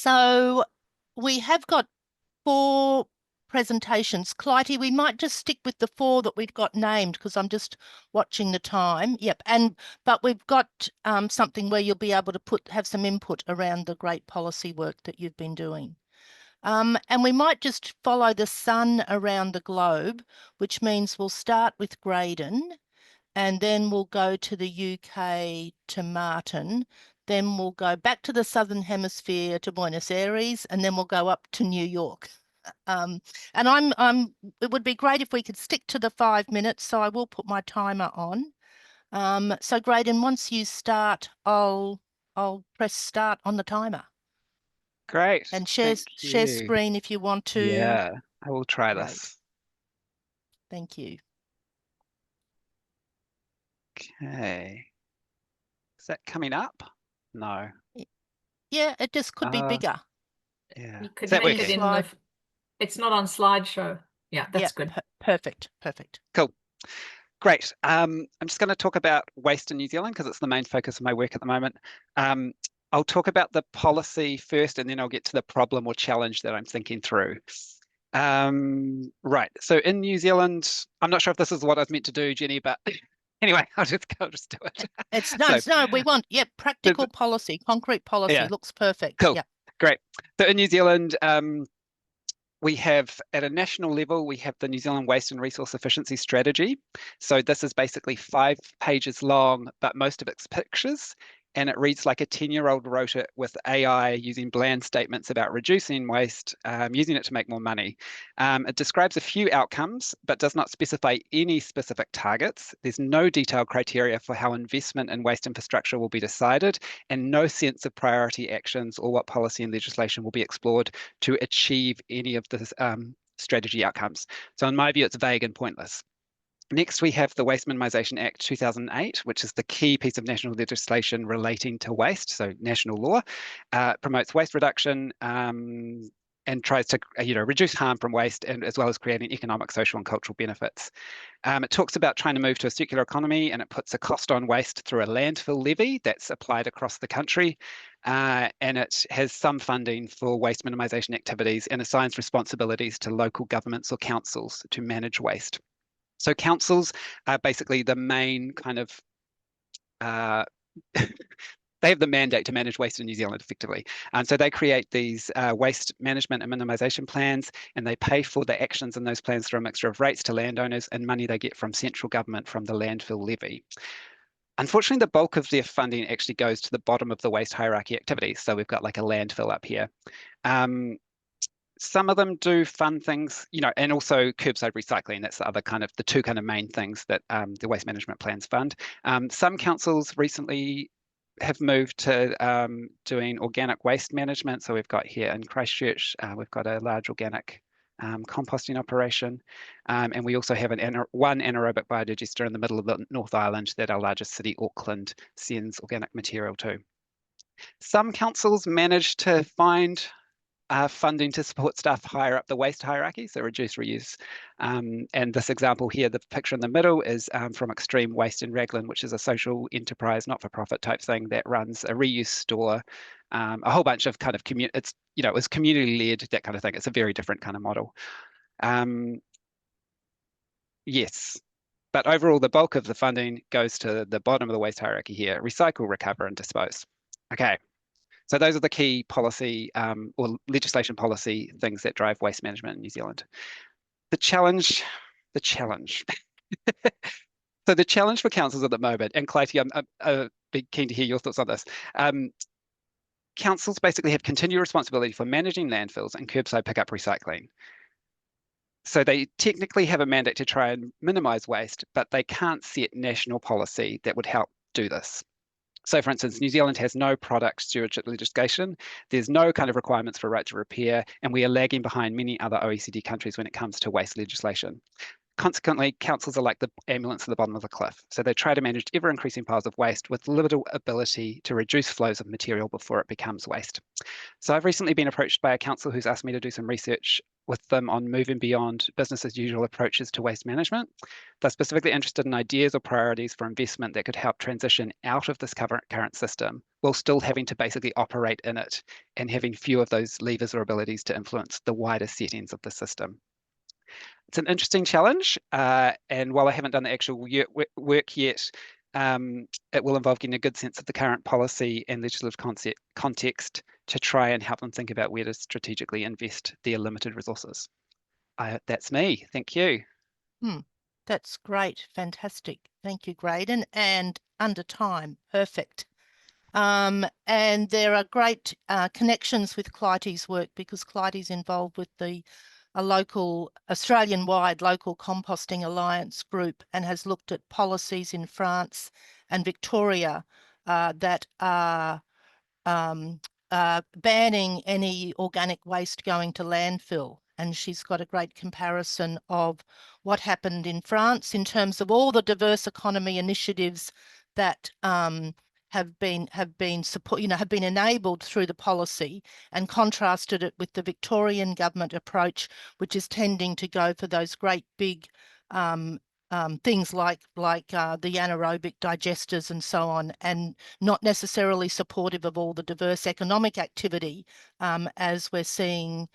So we have got 4 presentations. Clytie, we might just stick with the 4 that we've got named because I'm just watching the time. Yep. But we've got something where you'll be able to have some input around the great policy work that you've been doing. And we might just follow the sun around the globe, which means we'll start with Graydon and then we'll go to the UK to Martin. Then we'll go back to the Southern Hemisphere to Buenos Aires, and then we'll go up to New York. And it would be great if we could stick to the 5 minutes, so I will put my timer on. So Graydon, once you start, I'll press start on the timer. Great. And share screen if you want to. Yeah, I will try Great. this. Thank you. Okay. Is that coming up? No. Yeah, it just could be bigger. Yeah. You could Is that make it working? in the, it's not on slideshow. Yeah, that's good. Perfect. Cool. Great. I'm just going to talk about waste in New Zealand because it's the main focus of my work at the moment. I'll talk about the policy first, and then I'll get to the problem or challenge that I'm thinking through. Right. So in New Zealand, I'm not sure if this is what I was meant to do, Jenny, but anyway, I'll just do it. It's no, we want, practical policy, concrete policy. Looks perfect. Cool. Yeah. Great. So in New Zealand, we have, at a national level, we have the New Zealand Waste and Resource Sufficiency Strategy. So this is basically 5 pages long, but most of it's pictures. And it reads like a 10-year-old wrote it with AI using bland statements about reducing waste, using it to make more money. It describes a few outcomes, but does not specify any specific targets. There's no detailed criteria for how investment in waste infrastructure will be decided, and no sense of priority actions or what policy and legislation will be explored to achieve any of the strategy outcomes. So in my view, it's vague and pointless. Next, we have the Waste Minimisation Act 2008, which is the key piece of national legislation relating to waste, so national law. Promotes waste reduction and tries to reduce harm from waste, and as well as creating economic, social and cultural benefits. It talks about trying to move to a circular economy, and it puts a cost on waste through a landfill levy that's applied across the country. And it has some funding for waste minimisation activities and assigns responsibilities to local governments or councils to manage waste. So councils are basically the main kind of, they have the mandate to manage waste in New Zealand effectively. And so they create these waste management and minimisation plans, and they pay for the actions in those plans through a mixture of rates to landowners and money they get from central government from the landfill levy. Unfortunately, the bulk of their funding actually goes to the bottom of the waste hierarchy activities. So we've got like a landfill up here. Some of them do fun things, and also curbside recycling. That's the other the 2 main things that the waste management plans fund. Some councils recently have moved to doing organic waste management. So we've got here in Christchurch, we've got a large organic composting operation. And we also have one anaerobic biodigester in the middle of the North Island that our largest city, Auckland, sends organic material to. Some councils manage to find funding to support stuff higher up the waste hierarchy, so reduce reuse. And this example here, the picture in the middle, is from Extreme Waste in Raglan, which is a social enterprise, not-for-profit type thing that runs a reuse store, a whole bunch of it's, it was community-led, that kind of thing. It's a very different kind of model. Yes, but overall, the bulk of the funding goes to the bottom of the waste hierarchy here: recycle, recover, and dispose. Okay. So those are the key policy or legislation policy things that drive waste management in New Zealand. The challenge. So the challenge for councils at the moment, and Clytie, I'd be keen to hear your thoughts on this. Councils basically have continued responsibility for managing landfills and curbside pickup recycling. So they technically have a mandate to try and minimise waste, but they can't set national policy that would help do this. So for instance, New Zealand has no product stewardship legislation. There's no requirements for right to repair, and we are lagging behind many other OECD countries when it comes to waste legislation. consequently, councils are like the ambulance at the bottom of the cliff. So they try to manage ever-increasing piles of waste with little ability to reduce flows of material before it becomes waste. So I've recently been approached by a council who's asked me to do some research with them on moving beyond business as usual approaches to waste management. They're specifically interested in ideas or priorities for investment that could help transition out of this current system while still having to basically operate in it and having few of those levers or abilities to influence the wider settings of the system. It's an interesting challenge, and while I haven't done the actual work yet, it will involve getting a good sense of the current policy and legislative context to try and help them think about where to strategically invest their limited resources. That's me. Thank you. That's great. Fantastic. Thank you, Graydon. And under time. Perfect. And there are great connections with Clytie's work, because Clytie's involved with a local, Australian-wide local composting alliance group, and has looked at policies in France and Victoria that are banning any organic waste going to landfill. And she's got a great comparison of what happened in France in terms of all the diverse economy initiatives that have been enabled through the policy, and contrasted it with the Victorian government approach, which is tending to go for those great big things like the anaerobic digesters and so on, and not necessarily supportive of all the diverse economic activity as we're seeing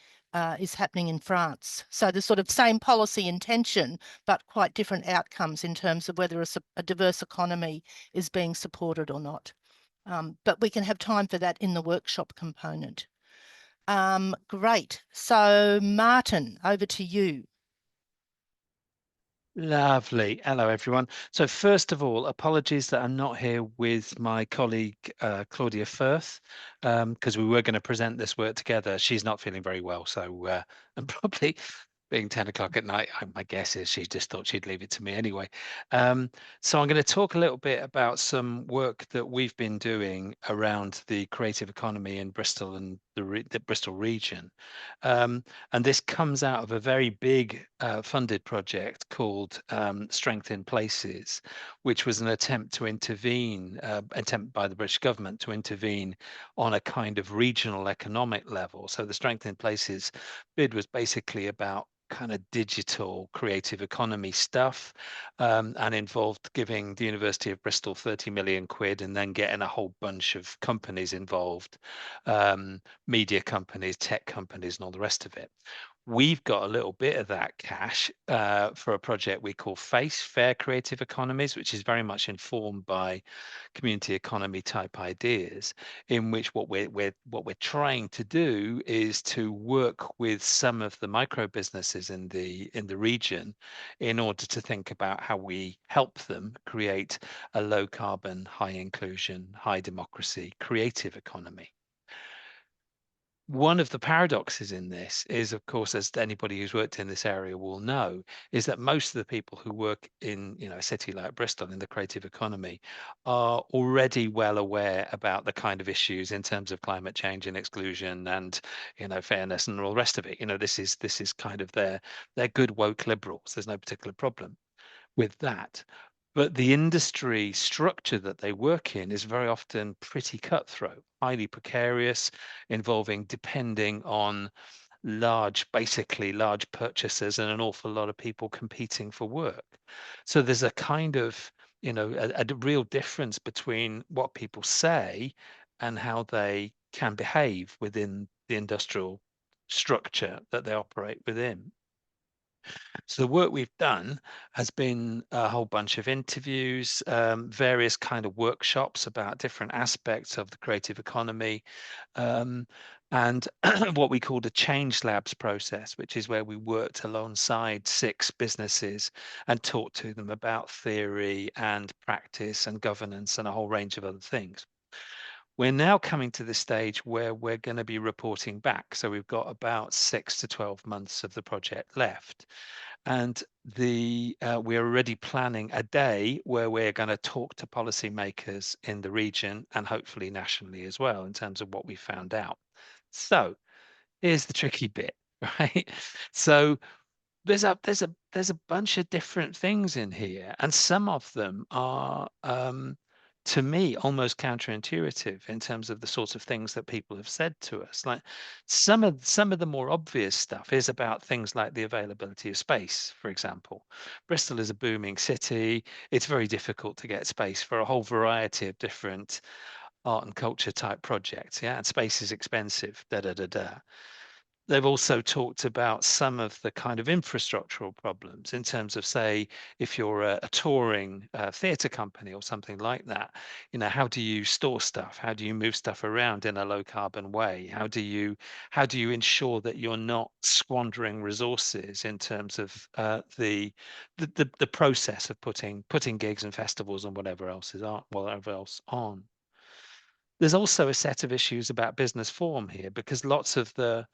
is happening in France. So the sort of same policy intention, but quite different outcomes in terms of whether a diverse economy is being supported or not. But we can have time for that in the workshop component. Great. So Martin, over to you. Lovely. Hello, everyone. So first of all, apologies that I'm not here with my colleague, Claudia Firth, because we were going to present this work together. She's not feeling very well, so I'm probably being 10 o'clock at night, my guess is she just thought she'd leave it to me anyway. So I'm going to talk a little bit about some work that we've been doing around the creative economy in Bristol and the Bristol region. And this comes out of a very big funded project called Strength in Places, which was an attempt to intervene, attempt by the British government to intervene on a kind of regional economic level. So the Strength in Places bid was basically about kind of digital creative economy stuff, and involved giving the University of Bristol 30 million quid and then getting a whole bunch of companies involved, media companies, tech companies, and all the rest of it. We've got a little bit of that cash for a project we call FACE, Fair Creative Economies, which is very much informed by community economy type ideas, in which what we're trying to do is to work with some of the micro businesses in the region in order to think about how we help them create a low carbon, high inclusion, high democracy creative economy. One of the paradoxes in this is, of course, as anybody who's worked in this area will know, is that most of the people who work in, a city like Bristol in the creative economy are already well aware about the kind of issues in terms of climate change and exclusion and, fairness and all the rest of it. This is kind of they're good woke liberals. There's no particular problem with that. But the industry structure that they work in is very often pretty cutthroat, highly precarious, involving depending on basically large purchasers and an awful lot of people competing for work. So there's a kind of, a real difference between what people say and how they can behave within the industrial structure that they operate within. So the work we've done has been a whole bunch of interviews, various kind of workshops about different aspects of the creative economy, and what we called a change labs process, which is where we worked alongside 6 businesses and talked to them about theory and practice and governance and a whole range of other things. We're now coming to the stage where we're going to be reporting back. So we've got about 6 to 12 months of the project left. And we're already planning a day where we're going to talk to policymakers in the region and hopefully nationally as well in terms of what we found out. So here's the tricky bit, right? So there's a bunch of different things in here, and some of them are to me almost counterintuitive in terms of the sorts of things that people have said to us. Like some of the more obvious stuff is about things like the availability of space, for example. Bristol is a booming city. It's very difficult to get space for a whole variety of different art and culture type projects. Yeah, and space is expensive. They've also talked about some of the kind of infrastructural problems in terms of, say, if you're a touring theatre company or something like that, you know, how do you store stuff? How do you move stuff around in a low carbon way? How do you ensure that you're not squandering resources in terms of the process of putting gigs and festivals and whatever else on? There's also a set of issues about business form here, because lots of the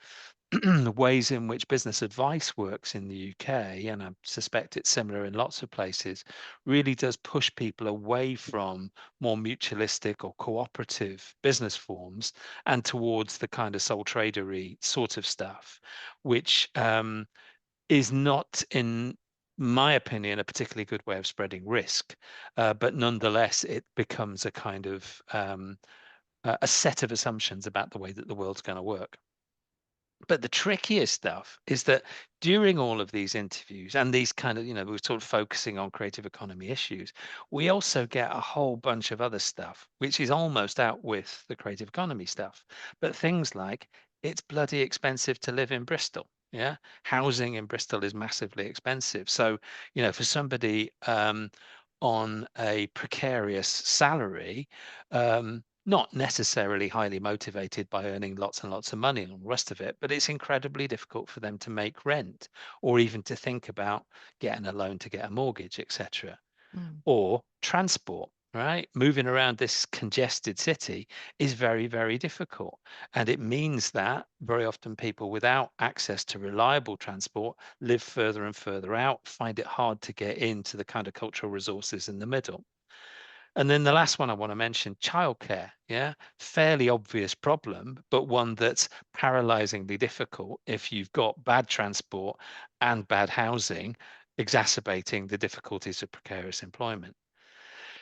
ways in which business advice works in the UK, and I suspect it's similar in lots of places, really does push people away from more mutualistic or cooperative business forms and towards the kind of sole tradery sort of stuff, which is not, in my opinion, a particularly good way of spreading risk. But nonetheless, it becomes a kind of a set of assumptions about the way that the world's going to work. But the trickiest stuff is that during all of these interviews and these kind of, you know, we're sort of focusing on creative economy issues, we also get a whole bunch of other stuff, which is almost out with the creative economy stuff. But things like, it's bloody expensive to live in Bristol. Yeah. Housing in Bristol is massively expensive. So, you know, for somebody on a precarious salary, not necessarily highly motivated by earning lots and lots of money and all the rest of it, but it's incredibly difficult for them to make rent or even to think about getting a loan to get a mortgage, etc. Or transport, right? Moving around this congested city is very, very difficult. And it means that very often people without access to reliable transport live further and further out, find it hard to get into the kind of cultural resources in the middle. And then the last one I want to mention, childcare. Yeah, fairly obvious problem, but one that's paralyzingly difficult if you've got bad transport and bad housing, exacerbating the difficulties of precarious employment.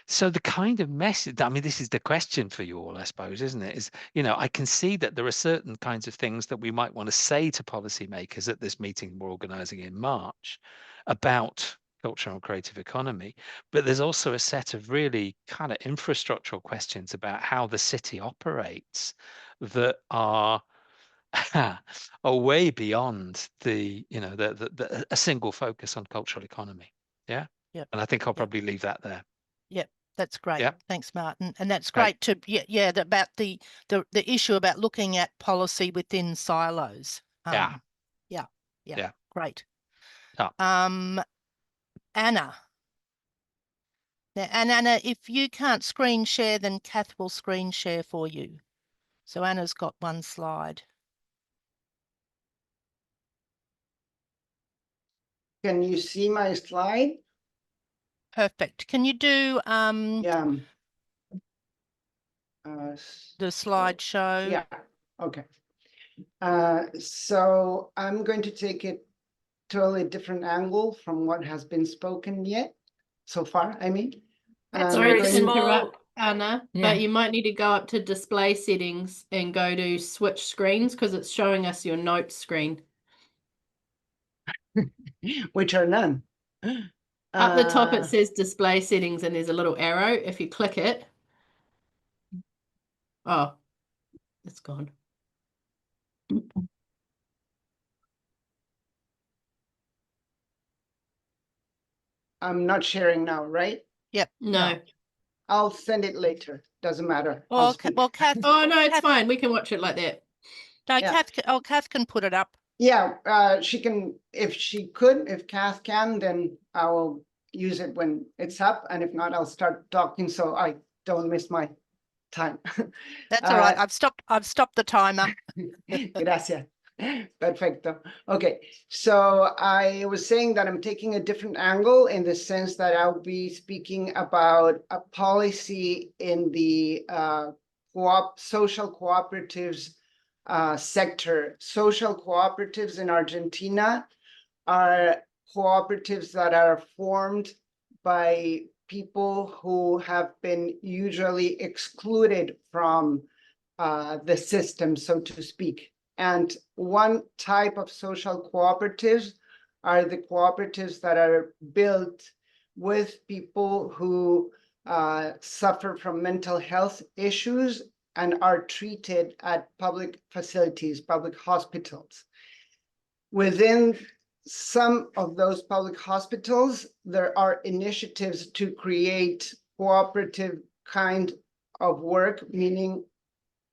So the kind of message, I mean, this is the question for you all, I suppose, isn't it? Is, you know, I can see that there are certain kinds of things that we might want to say to policymakers at this meeting we're organizing in March about cultural and creative economy, but there's also a set of really kind of infrastructural questions about how the city operates that are are way beyond the, you know, a single focus on cultural economy. Yeah. Yep. And I think I'll Yep. probably leave that there. Yep. That's great. Yep. Thanks, Martin. And that's Great. great to, about the issue about looking at policy within silos. Yeah. Yeah. Great. Yeah. Anna. Now, and Anna, if you can't screen share, then Kath will screen share for you. So Anna's got one slide. Can you see my slide? Perfect. Can you do Yeah. the slideshow? Yeah. Okay. So I'm going to take it totally different angle from what has been spoken yet so far. I mean, That's Sorry very to small. interrupt, Anna, Yeah. but you might need to go up to display settings and go to switch screens because it's showing us your notes screen. which are none. Up the top it says display settings and there's a little arrow. If you click it, oh, it's gone. I'm not sharing now, right? Yep. No. I'll send it later. Doesn't matter. Well, I'll speak. well, Kath. Oh no, it's Kath, fine. We can watch it like that. No, Yeah. Kath can put it up. Yeah, she can, if Kath can, then I will use it when it's up. And if not, I'll start talking so I don't miss my time. That's all right. I've stopped the timer. Gracias. Perfecto. Okay, so I was saying that I'm taking a different angle in the sense that I'll be speaking about a policy in the social cooperatives sector. Social cooperatives in Argentina are cooperatives that are formed by people who have been usually excluded from the system, so to speak. And one type of social cooperatives are the cooperatives that are built with people who suffer from mental health issues and are treated at public facilities, public hospitals. Within some of those public hospitals, there are initiatives to create cooperative kind of work, meaning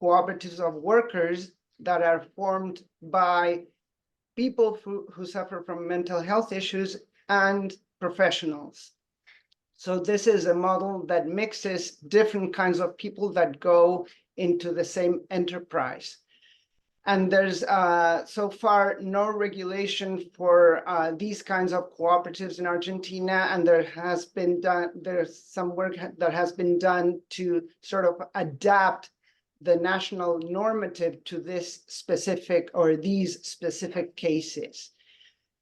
cooperatives of workers that are formed by people who suffer from mental health issues and professionals. So this is a model that mixes different kinds of people that go into the same enterprise. And there's so far no regulation for these kinds of cooperatives in Argentina, and there's some work that has been done to sort of adapt the national normative to this specific or these specific cases.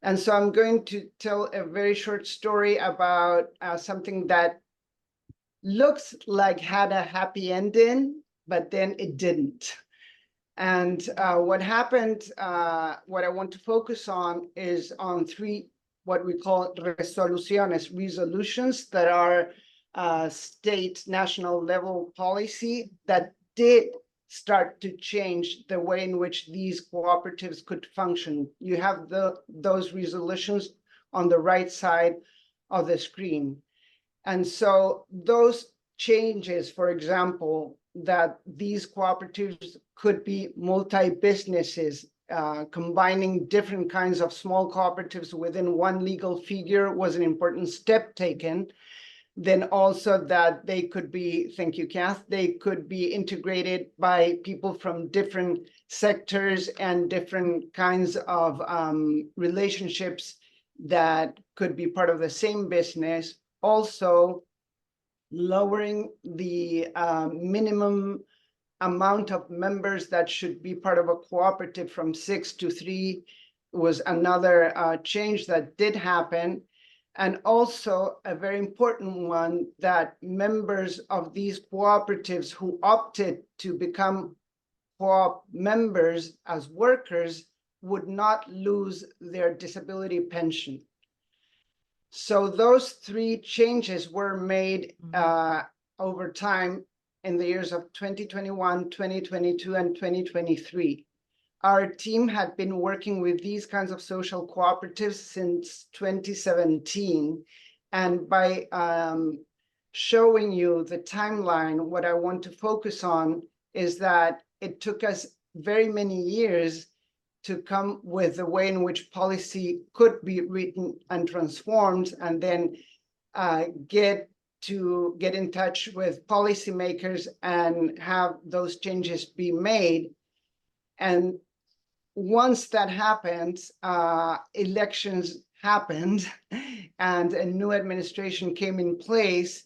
And so I'm going to tell a very short story about something that looks like had a happy ending, but then it didn't. And what happened, what I want to focus on is on three, what we call resolutions that are state national level policy that did start to change the way in which these cooperatives could function. You have those resolutions on the right side of the screen. And so those changes, for example, that these cooperatives could be multi-businesses, combining different kinds of small cooperatives within one legal figure was an important step taken. Then also that they could be, thank you, Kath, they could be integrated by people from different sectors and different kinds of relationships that could be part of the same business. Also, lowering the minimum amount of members that should be part of a cooperative from 6 to 3 was another change that did happen. And also a very important one, that members of these cooperatives who opted to become co-op members as workers would not lose their disability pension. So those three changes were made over time in the years of 2021, 2022, and 2023. Our team had been working with these kinds of social cooperatives since 2017. And by showing you the timeline, what I want to focus on is that it took us very many years to come with the way in which policy could be written and transformed, and then get in touch with policymakers and have those changes be made. And once that happened, elections happened and a new administration came in place.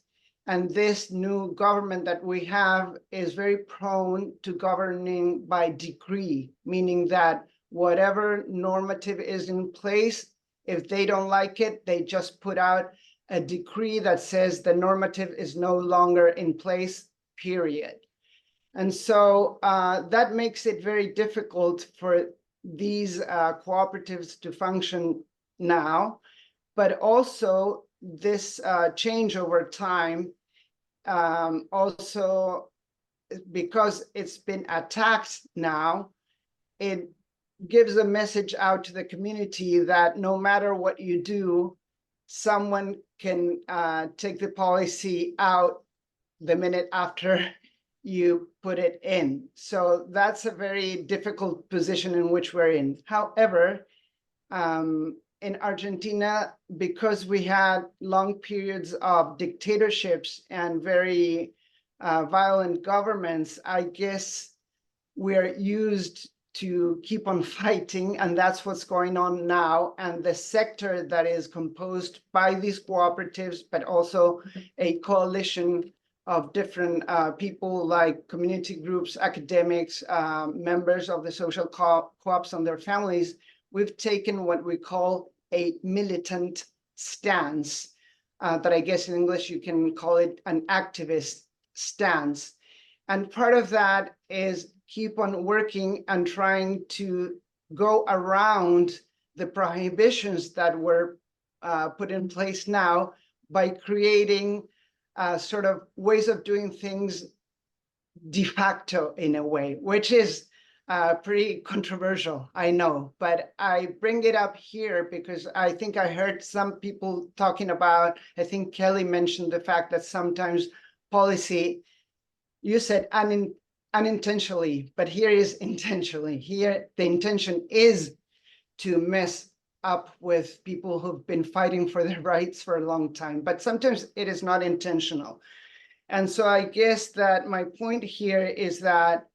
And this new government that we have is very prone to governing by decree, meaning that whatever normative is in place, if they don't like it, they just put out a decree that says the normative is no longer in place, period. And so that makes it very difficult for these cooperatives to function now, but also this change over time, also because it's been attacked now, it gives a message out to the community that no matter what you do, someone can take the policy out the minute after you put it in. So that's a very difficult position in which we're in. However, in Argentina, because we had long periods of dictatorships and very violent governments, I guess we're used to keep on fighting, and that's what's going on now. And the sector that is composed by these cooperatives, but also a coalition of different people like community groups, academics, members of the social co-ops and their families, we've taken what we call a militant stance that I guess in English you can call it an activist stance. And part of that is keep on working and trying to go around the prohibitions that were put in place now by creating sort of ways of doing things de facto in a way, which is pretty controversial, I know, but I bring it up here because I think I heard some people talking about, I think Kelly mentioned the fact that sometimes policy, you said unintentionally, but here is intentionally. Here, the intention is to mess up with people who've been fighting for their rights for a long time, but sometimes it is not intentional. And so I guess that my point here is that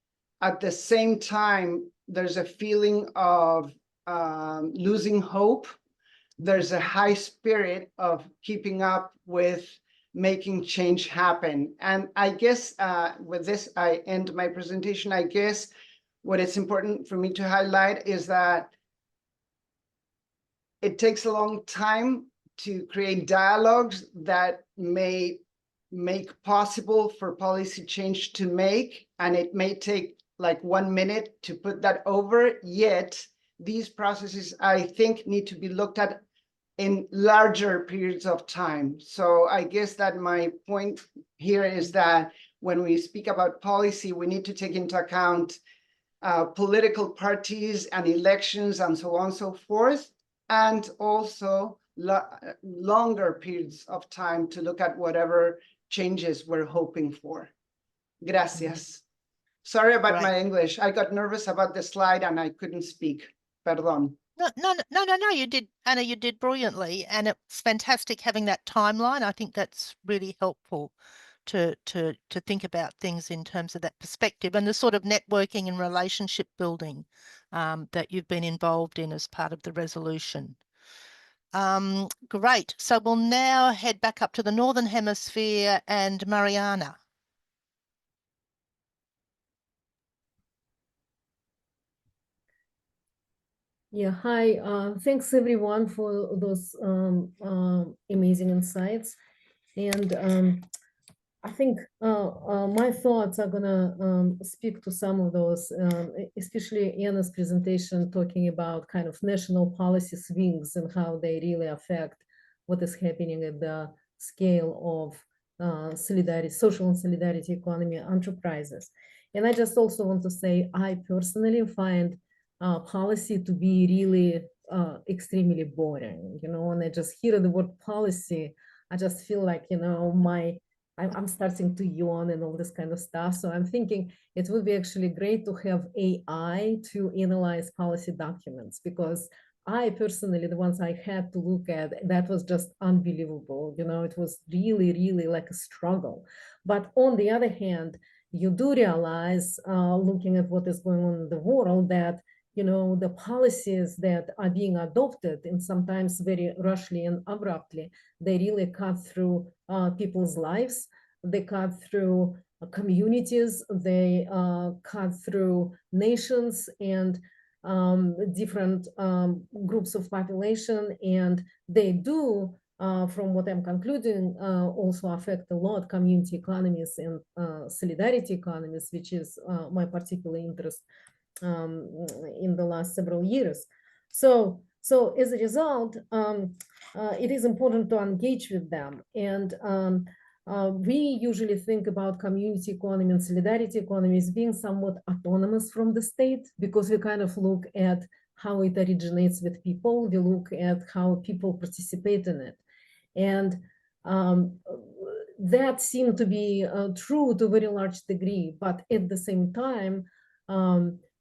at the same time, there's a feeling of losing hope. There's a high spirit of keeping up with making change happen. And I guess with this, I end my presentation. I guess what is important for me to highlight is that it takes a long time to create dialogues that may make possible for policy change to make, and it may take like 1 minute to put that over, yet these processes, I think, need to be looked at in larger periods of time. So I guess that my point here is that when we speak about policy, we need to take into account political parties and elections and so on and so forth, and also longer periods of time to look at whatever changes we're hoping for. Gracias. Sorry about my English. I got nervous about the slide and I couldn't speak. Perdón. No, you did, Anna, you did brilliantly. And it's fantastic having that timeline. I think that's really helpful to think about things in terms of that perspective and the sort of networking and relationship building that you've been involved in as part of the resolution. Great. So we'll now head back up to the Northern Hemisphere and Mariana. Yeah, hi. Thanks everyone for those amazing insights. And I think my thoughts are gonna speak to some of those, especially Anna's presentation talking about kind of national policy swings and how they really affect what is happening at the scale of solidarity, social and solidarity economy enterprises. And I just also want to say, I personally find policy to be really extremely boring, you know, when I just hear the word policy, I just feel like, you know, I'm starting to yawn and all this kind of stuff. So I'm thinking it would be actually great to have AI to analyze policy documents, because I personally, the ones I had to look at, that was just unbelievable. You know, it was really, really like a struggle. But on the other hand, you do realize, looking at what is going on in the world, that you know, the policies that are being adopted, and sometimes very rashly and abruptly, they really cut through people's lives. They cut through communities. They cut through nations and different groups of population. And they do, from what I'm concluding, also affect a lot community economies and solidarity economies, which is my particular interest in the last several years. So as a result, it is important to engage with them. And we usually think about community economy and solidarity economy as being somewhat autonomous from the state, because we kind of look at how it originates with people. We look at how people participate in it. And that seemed to be true to a very large degree. But at the same time,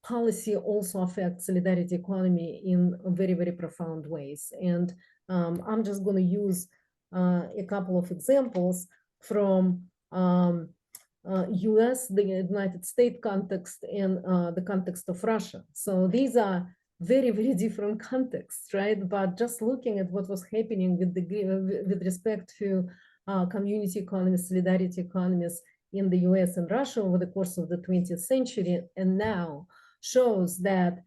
policy also affects solidarity economy in very, very profound ways. And I'm just going to use a couple of examples from US, the United States context, and the context of Russia. So these are very, very different contexts, right? But just looking at what was happening with respect to community economies, solidarity economies in the US and Russia over the course of the 20th century, and now shows that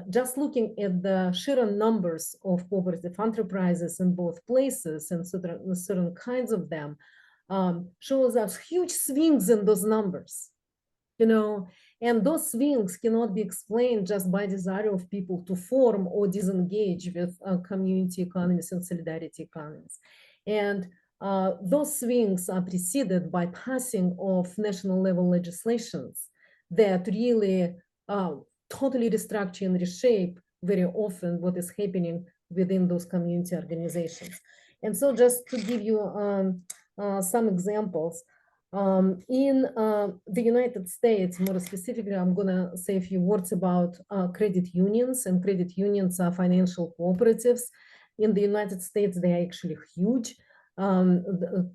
just looking at the sheer numbers of cooperative enterprises in both places and certain kinds of them shows us huge swings in those numbers, you know, and those swings cannot be explained just by desire of people to form or disengage with community economies and solidarity economies. And those swings are preceded by passing of national level legislations that really totally restructure and reshape very often what is happening within those community organizations. And so just to give you some examples, in the United States, more specifically, I'm going to say a few words about credit unions, and credit unions are financial cooperatives. In the United States, they are actually huge.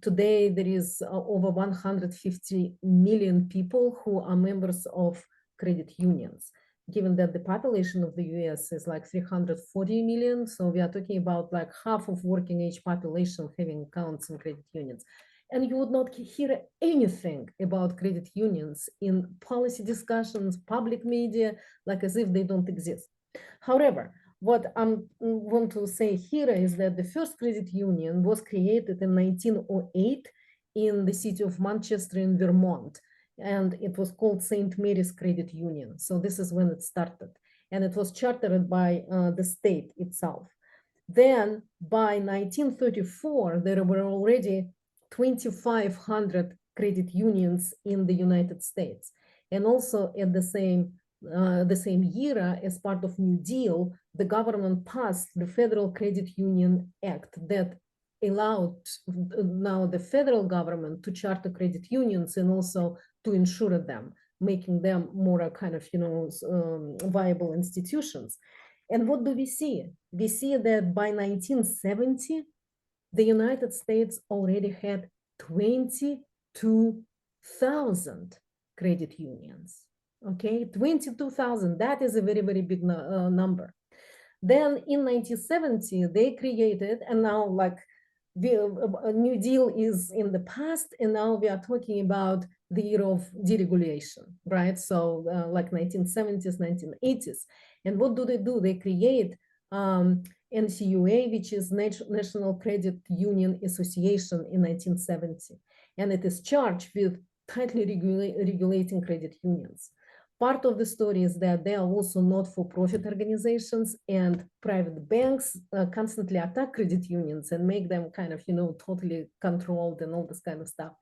Today, there is over 150 million people who are members of credit unions. Given that the population of the US is like 340 million, so we are talking about like half of working age population having accounts in credit unions. And you would not hear anything about credit unions in policy discussions, public media, like as if they don't exist. However, what I want to say here is that the first credit union was created in 1908 in the city of Manchester in Vermont, and it was called St. Mary's Credit Union. So this is when it started, and it was chartered by the state itself. Then by 1934, there were already 2,500 credit unions in the United States. And also at the same year, as part of New Deal, the government passed the Federal Credit Union Act that allowed now the federal government to charter credit unions and also to insure them, making them more kind of, you know, viable institutions. And what do we see? We see that by 1970, the United States already had 22,000 credit unions. Okay, 22,000, that is a very, very big number. Then in 1970, they created, and now like the New Deal is in the past, and now we are talking about the year of deregulation, right? So like 1970s, 1980s. And what do? They create NCUA, which is National Credit Union Association in 1970. And it is charged with tightly regulating credit unions. Part of the story is that they are also not-for-profit organizations, and private banks constantly attack credit unions and make them kind of, you know, totally controlled and all this kind of stuff.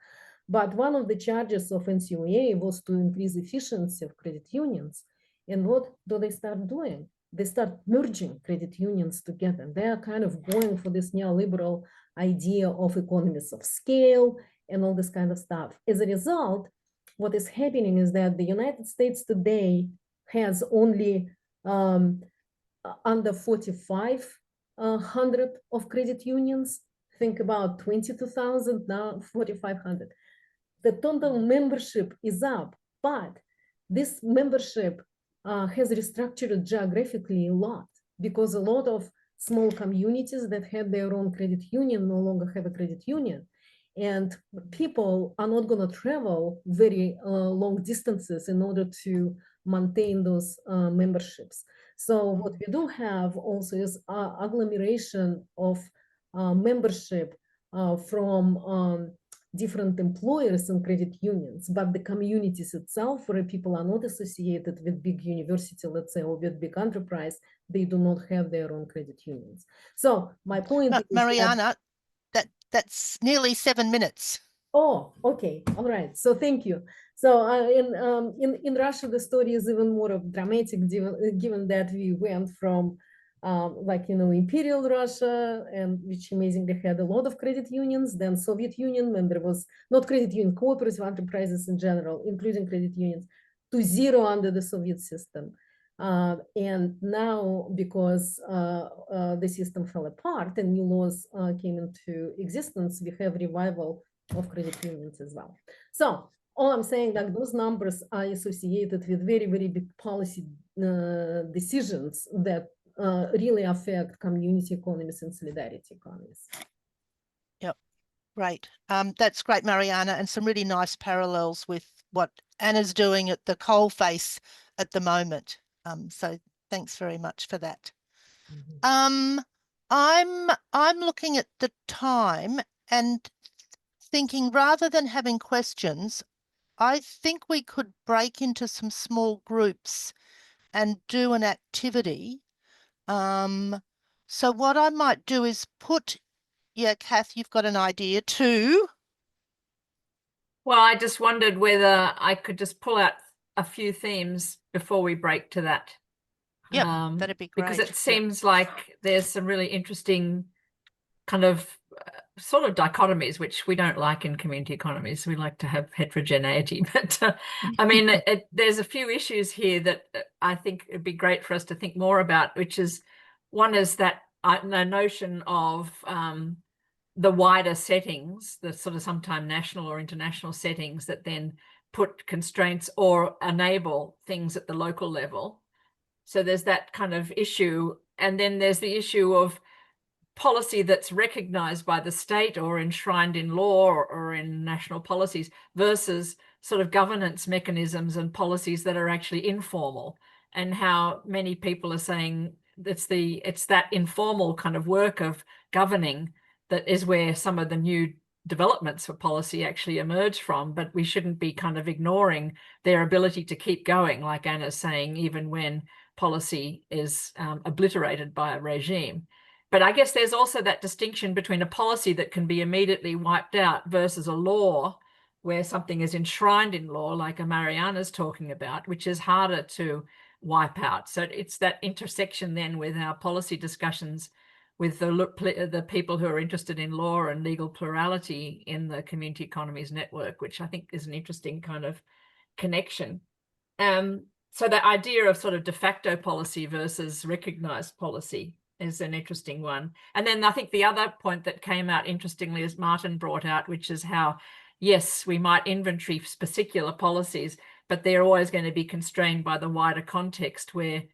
But one of the charges of NCUA was to increase efficiency of credit unions. And what do they start doing? They start merging credit unions together. They are kind of going for this neoliberal idea of economies of scale and all this kind of stuff. As a result, what is happening is that the United States today has only under 4,500 of credit unions. Think about 22,000, now 4,500. The total membership is up, but this membership has restructured geographically a lot, because a lot of small communities that had their own credit union no longer have a credit union. And people are not going to travel very long distances in order to maintain those memberships. So what we do have also is agglomeration of membership from different employers and credit unions, but the communities itself, where people are not associated with big university, let's say, or with big enterprise, they do not have their own credit unions. So my point is Mariana, that's nearly 7 minutes. Oh, okay, all right. So thank you. So in Russia, the story is even more dramatic, given that we went from like, you know, Imperial Russia, and which amazingly had a lot of credit unions, then Soviet Union, when there was not credit union, cooperative enterprises in general, including credit unions, to zero under the Soviet system. And now, because the system fell apart and new laws came into existence, we have revival of credit unions as well. So all I'm saying, that those numbers are associated with very, very big policy decisions that really affect community economies and solidarity economies. Yep, great. That's great, Mariana, and some really nice parallels with what Anna's doing at the coalface at the moment. So Thanks very much for that. Mhm. I'm looking at the time and thinking rather than having questions, I think we could break into some small groups and do an activity. So what I might do is yeah, Kath, you've got an idea too. Well, I just wondered whether I could just pull out a few themes before we break to that. Yep, that'd be Because great. it seems like there's some really interesting kind of sort of dichotomies, which we don't like in community economies. We like to have heterogeneity. But I mean, there's a few issues here that I think it'd be great for us to think more about, which is one is that the notion of the wider settings, the sort of sometimes national or international settings that then put constraints or enable things at the local level. So there's that kind of issue. And then there's the issue of policy that's recognized by the state or enshrined in law or in national policies versus sort of governance mechanisms and policies that are actually informal, and how many people are saying it's that informal kind of work of governing that is where some of the new developments for policy actually emerge from, but we shouldn't be kind of ignoring their ability to keep going, like Anna's saying, even when policy is obliterated by a regime. But I guess there's also that distinction between a policy that can be immediately wiped out versus a law where something is enshrined in law, like a Mariana's talking about, which is harder to wipe out. So it's that intersection then with our policy discussions with the people who are interested in law and legal plurality in the community economies network, which I think is an interesting kind of connection. So the idea of sort of de facto policy versus recognized policy is an interesting one. And then I think the other point that came out interestingly, as Martin brought out, which is how, yes, we might inventory particular policies, but they're always going to be constrained by the wider context where,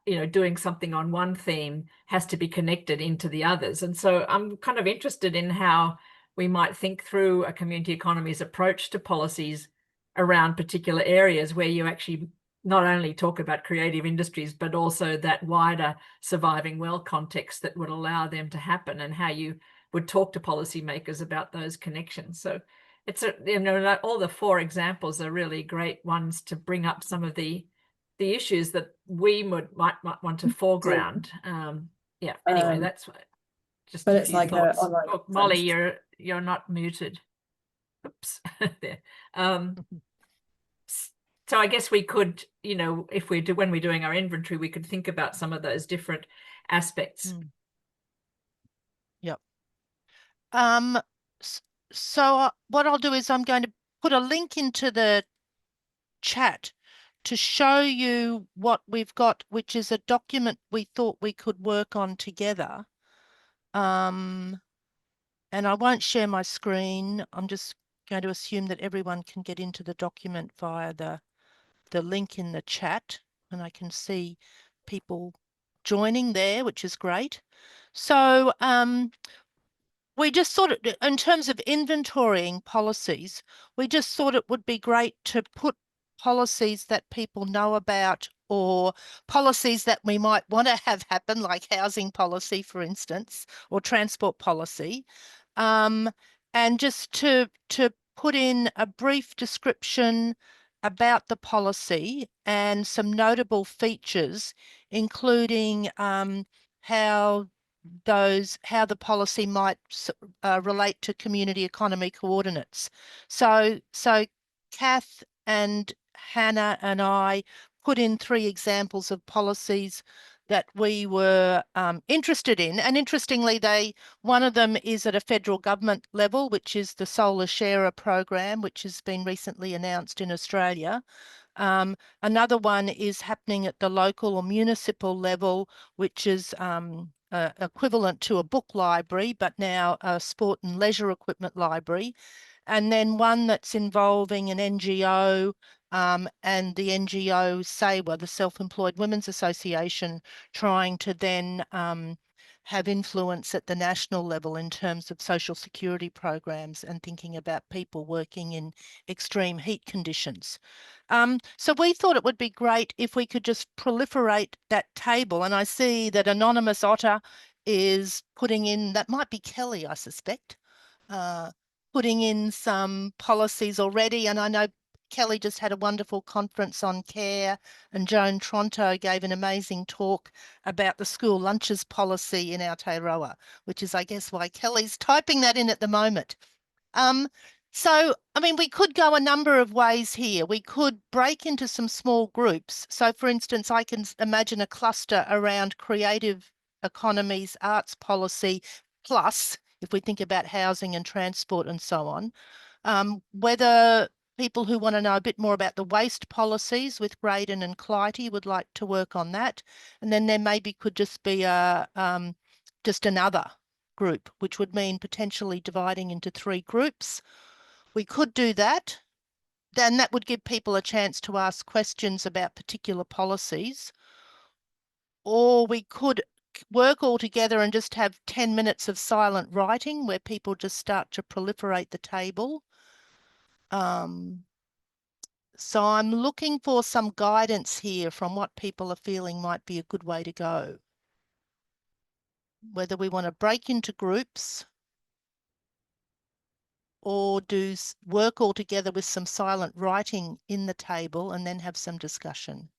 you know, doing something on one theme has to be connected into the others. And so I'm kind of interested in how we might think through a community economies approach to policies around particular areas where you actually not only talk about creative industries, but also that wider surviving well context that would allow them to happen, and how you would talk to policymakers about those connections. So it's all the 4 examples are really great ones to bring up some of the issues that we might want to foreground. Yeah, anyway, that's just but a it's few like thoughts. a Molly, you're not muted. Oops. There. So I guess we could, you know, if we do, when we're doing our inventory, we could think about some of those different aspects. Yep. So what I'll do is I'm going to put a link into the chat to show you what we've got, which is a document we thought we could work on together. And I won't share my screen. I'm just going to assume that everyone can get into the document via the link in the chat, and I can see people joining there, which is great. So we just thought, in terms of inventorying policies, we just thought it would be great to put policies that people know about, or policies that we might want to have happen, like housing policy, for instance, or transport policy, and just to put in a brief description about the policy and some notable features, including how the policy might relate to community economy coordinates. So Kath and Hannah and I put in 3 examples of policies that we were interested in. And interestingly, one of them is at a federal government level, which is the Solar Sharer program, which has been recently announced in Australia. Another one is happening at the local or municipal level, which is equivalent to a book library, but now a sport and leisure equipment library. And then one that's involving an NGO, and the NGO, SAWA, the Self-Employed Women's Association, trying to then have influence at the national level in terms of social security programs and thinking about people working in extreme heat conditions. So we thought it would be great if we could just proliferate that table. And I see that Anonymous Otter is putting in, that might be Kelly, I suspect, putting in some policies already. And I know Kelly just had a wonderful conference on care, and Joan Tronto gave an amazing talk about the school lunches policy in Aotearoa, which is, I guess, why Kelly's typing that in at the moment. So, I mean, we could go a number of ways here. We could break into some small groups. So, for instance, I can imagine a cluster around creative economies, arts policy, plus, if we think about housing and transport and so on, whether people who want to know a bit more about the waste policies with Graydon and Clytie would like to work on that. And then there maybe could just be just another group, which would mean potentially dividing into 3 groups. We could do that. Then that would give people a chance to ask questions about particular policies. Or we could work all together and just have 10 minutes of silent writing where people just start to proliferate the table. So I'm looking for some guidance here from what people are feeling might be a good way to go. Whether we want to break into groups or do work all together with some silent writing in the table and then have some discussion.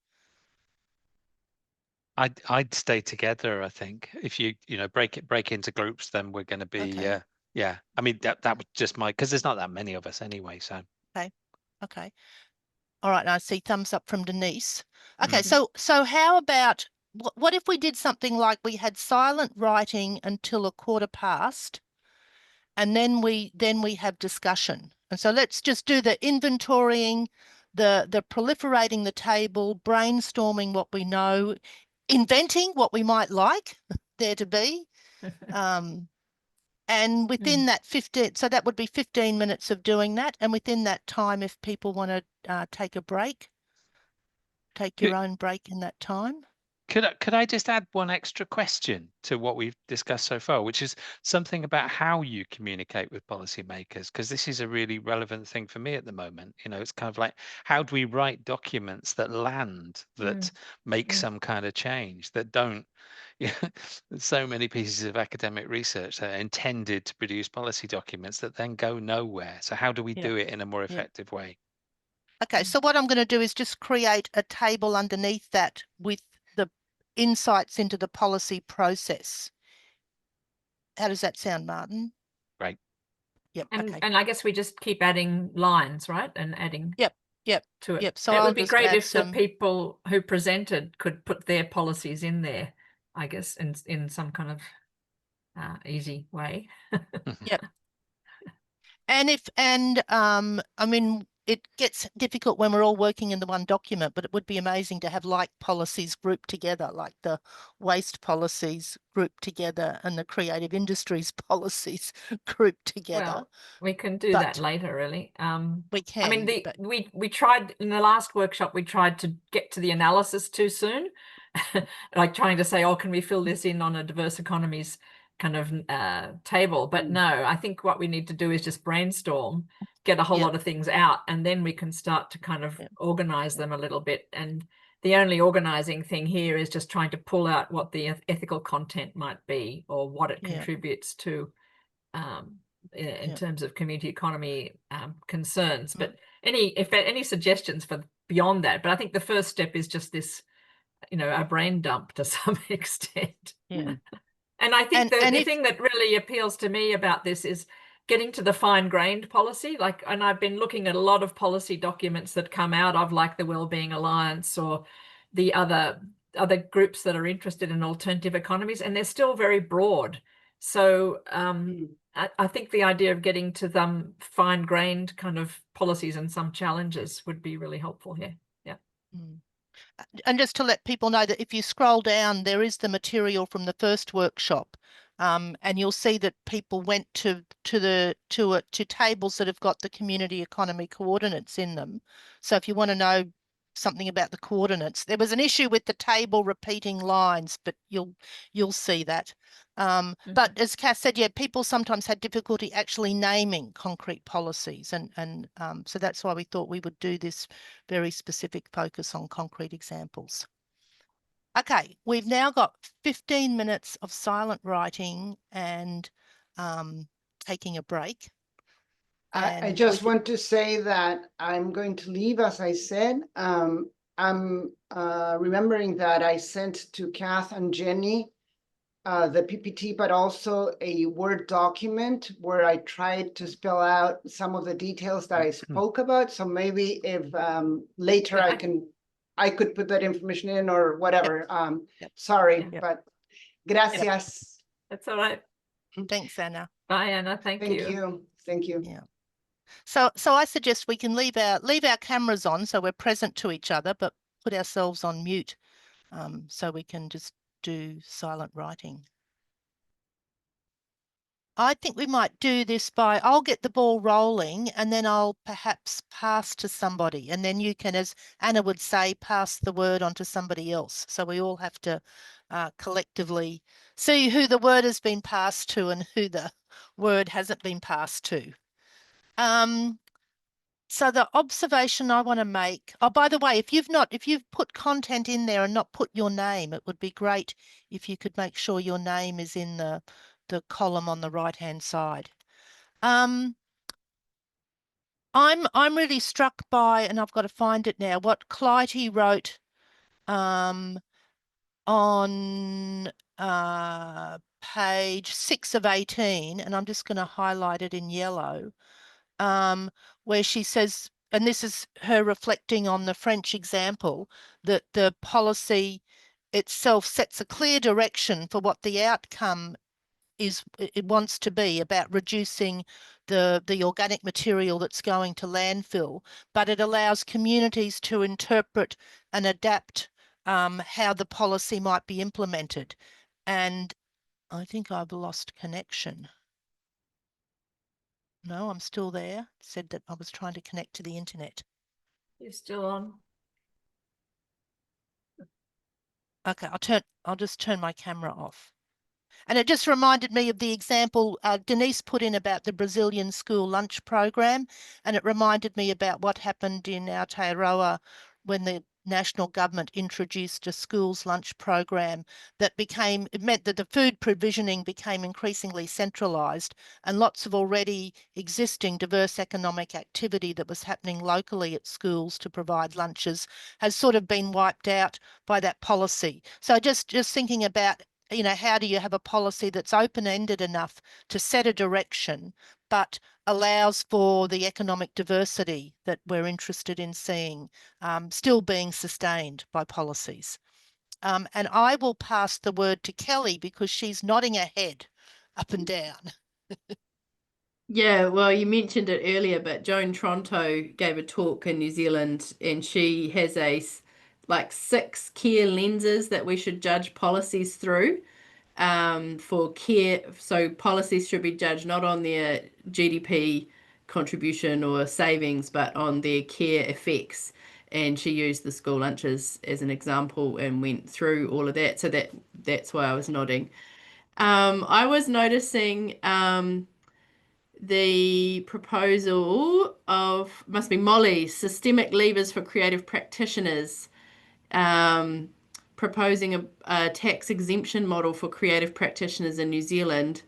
I'd stay together. I think if you break into groups, then we're going to be Okay. yeah. I mean that was just because there's not that many of us anyway. So Okay. All right, and I see thumbs up from Denise. Okay, Mhm. so how about what if we did something like we had silent writing until 1:15, and then we have discussion. And so let's just do the inventorying, the proliferating the table, brainstorming what we know, inventing what we might like there to be. And within that 15, so that would be 15 minutes of doing that. And within that time, if people want to take a break, take your own break in that time. Could I just add one extra question to what we've discussed so far, which is something about how you communicate with policymakers, because this is a really relevant thing for me at the moment. It's kind of like, how do we write documents that land, that make some kind of change, that don't, so many pieces of academic research that are intended to produce policy documents that then go nowhere. So how do we do it in a more effective way? Okay, so what I'm going to do is just create a table underneath that with the insights into the policy process. How does that sound, Martin? Right. Yep. And Okay. and I guess we just keep adding lines, right? And adding Yep. to it. Yep. So it I'll would be just great add if some. the people who presented could put their policies in there, I guess, in some kind of easy way. Yep. And I mean, it gets difficult when we're all working in the one document, but it would be amazing to have like policies grouped together, like the waste policies grouped together and the creative industries policies grouped together. Well, we can do that later, really. We can. I mean, but we tried in the last workshop. We tried to get to the analysis too soon, like trying to say, "Oh, can we fill this in on a diverse economies kind of table?" But no, I think what we need to do is just brainstorm, get a whole lot of things out, and then we can start to kind of organize them a little bit. And the only organizing thing here is just trying to pull out what the ethical content might be or what it contributes to. In terms of community economy concerns, but any suggestions for beyond that? But I think the first step is just this, a brain dump to some extent. Yeah. And I think the if, thing that really appeals to me about this is getting to the fine-grained policy. And I've been looking at a lot of policy documents that come out of, like, the Wellbeing Alliance or the other groups that are interested in alternative economies, and they're still very broad. So I think the idea of getting to them fine-grained kind of policies and some challenges would be really helpful here. Yeah. And just to let people know that if you scroll down, there is the material from the first workshop, and you'll see that people went to tables that have got the community economy coordinates in them. So if you want to know something about the coordinates. There was an issue with the table repeating lines, but you'll see that. But as Kath said, yeah, people sometimes had difficulty actually naming concrete policies, and so that's why we thought we would do this very specific focus on concrete examples. Okay, we've now got 15 minutes of silent writing and taking a break. I just want to say that I'm going to leave, as I said. I'm remembering that I sent to Kath and Jenny the PPT, but also a Word document where I tried to spell out some of the details that I spoke about. So maybe if later Yeah, I could put that information in or whatever. Yep. Sorry, Yep. but gracias. That's all right. Thanks, Anna. Bye, Anna. Thank you. Thank you. Yeah. So I suggest we can leave our cameras on so we're present to each other, but put ourselves on mute so we can just do silent writing. I think we might do this by, I'll get the ball rolling and then I'll perhaps pass to somebody, and then you can, as Anna would say, pass the word on to somebody else. So we all have to collectively see who the word has been passed to and who the word hasn't been passed to. So the observation I want to make, oh, by the way, if you've put content in there and not put your name, it would be great if you could make sure your name is in the column on the right-hand side. I'm really struck by, and I've got to find it now, what Clytie wrote on page 6 of 18, and I'm just going to highlight it in yellow. Where she says, and this is her reflecting on the French example, that the policy itself sets a clear direction for what the outcome is. It wants to be about reducing the organic material that's going to landfill, but it allows communities to interpret and adapt how the policy might be implemented. And I think I've lost connection. No, I'm still there. It said that I was trying to connect to the internet. You're still on. Okay, I'll just turn my camera off. And it just reminded me of the example Denise put in about the Brazilian school lunch program. And it reminded me about what happened in Aotearoa when the national government introduced a schools lunch program that it meant that the food provisioning became increasingly centralised, and lots of already existing diverse economic activity that was happening locally at schools to provide lunches has sort of been wiped out by that policy. So just thinking about, you know, how do you have a policy that's open-ended enough to set a direction, but allows for the economic diversity that we're interested in seeing still being sustained by policies. And I will pass the word to Kelly because she's nodding her head up and down. Yeah, well, you mentioned it earlier, but Joan Tronto gave a talk in New Zealand, and she has like 6 care lenses that we should judge policies through. For care, so policies should be judged not on their GDP contribution or savings, but on their care effects. And she used the school lunches as an example and went through all of that. So that's why I was nodding. I was noticing the proposal of, must be Molly, systemic levers for creative practitioners. Proposing a tax exemption model for creative practitioners in New Zealand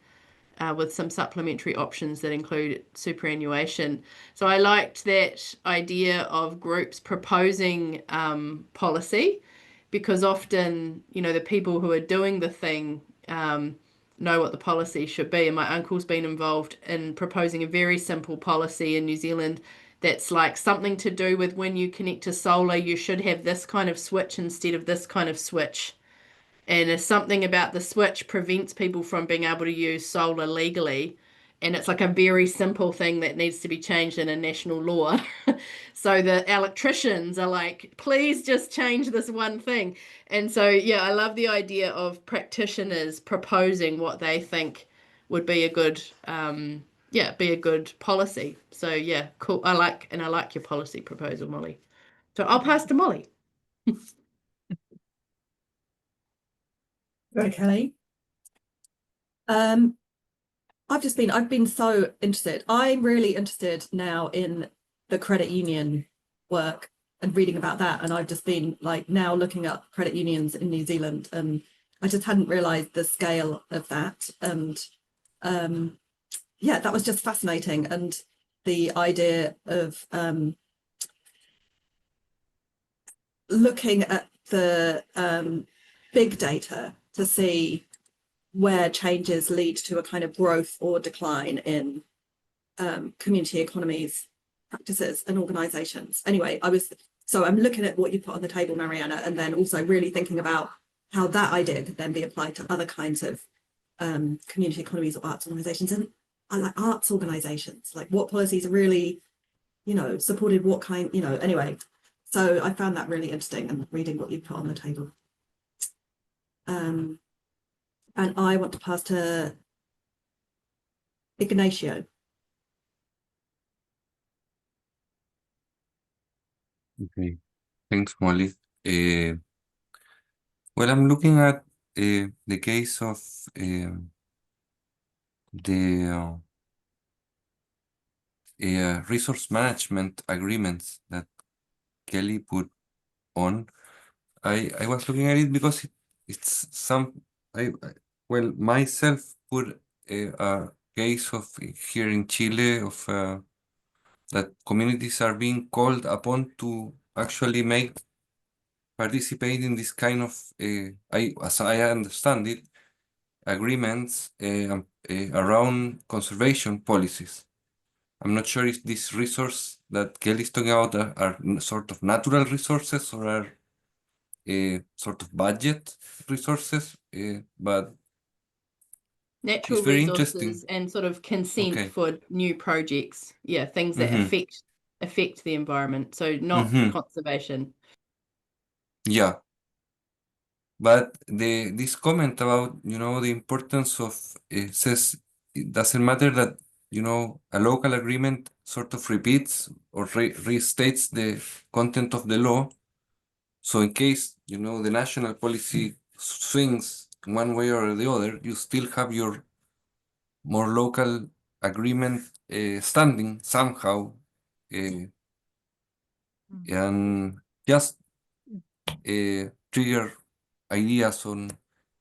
with some supplementary options that include superannuation. So I liked that idea of groups proposing policy, because often, you know, the people who are doing the thing know what the policy should be. And my uncle's been involved in proposing a very simple policy in New Zealand that's like something to do with when you connect to solar, you should have this kind of switch instead of this kind of switch. And if something about the switch prevents people from being able to use solar legally, and it's like a very simple thing that needs to be changed in a national law. So the electricians are like, please just change this one thing. And so, yeah, I love the idea of practitioners proposing what they think would be a good be a good policy. So yeah, cool. I like your policy proposal, Molly. So I'll pass to Molly. Okay. I've been so interested. I'm really interested now in the credit union work and reading about that. And I've just been like now looking up credit unions in New Zealand, and I just hadn't realized the scale of that. And yeah, that was just fascinating. And the idea of looking at the big data to see where changes lead to a kind of growth or decline in community economies, practices and organizations. Anyway, I'm looking at what you put on the table, Mariana, and then also really thinking about how that idea could then be applied to other kinds of community economies or arts organizations. And I like arts organizations, like what policies are really, supported, what kind, anyway. So I found that really interesting and reading what you put on the table. And I want to pass to Ignacio. Okay, thanks, Molly. Well, I'm looking at the case of the resource management agreements that Kelly put on. I was looking at it because it's some well, myself put a case of here in Chile of that communities are being called upon to actually participate in this kind of as I understand it, agreements around conservation policies. I'm not sure if this resource that Kelly's talking about are sort of natural resources or are sort of budget resources, but Natural it's very resources interesting. and sort of consent Okay. for new projects. Yeah, things that affect the environment. So not conservation. Yeah. But this comment about, the importance of says it doesn't matter that, a local agreement sort of repeats or restates the content of the law. So in case, the national policy swings one way or the other, you still have your more local agreement standing somehow. And just trigger ideas on,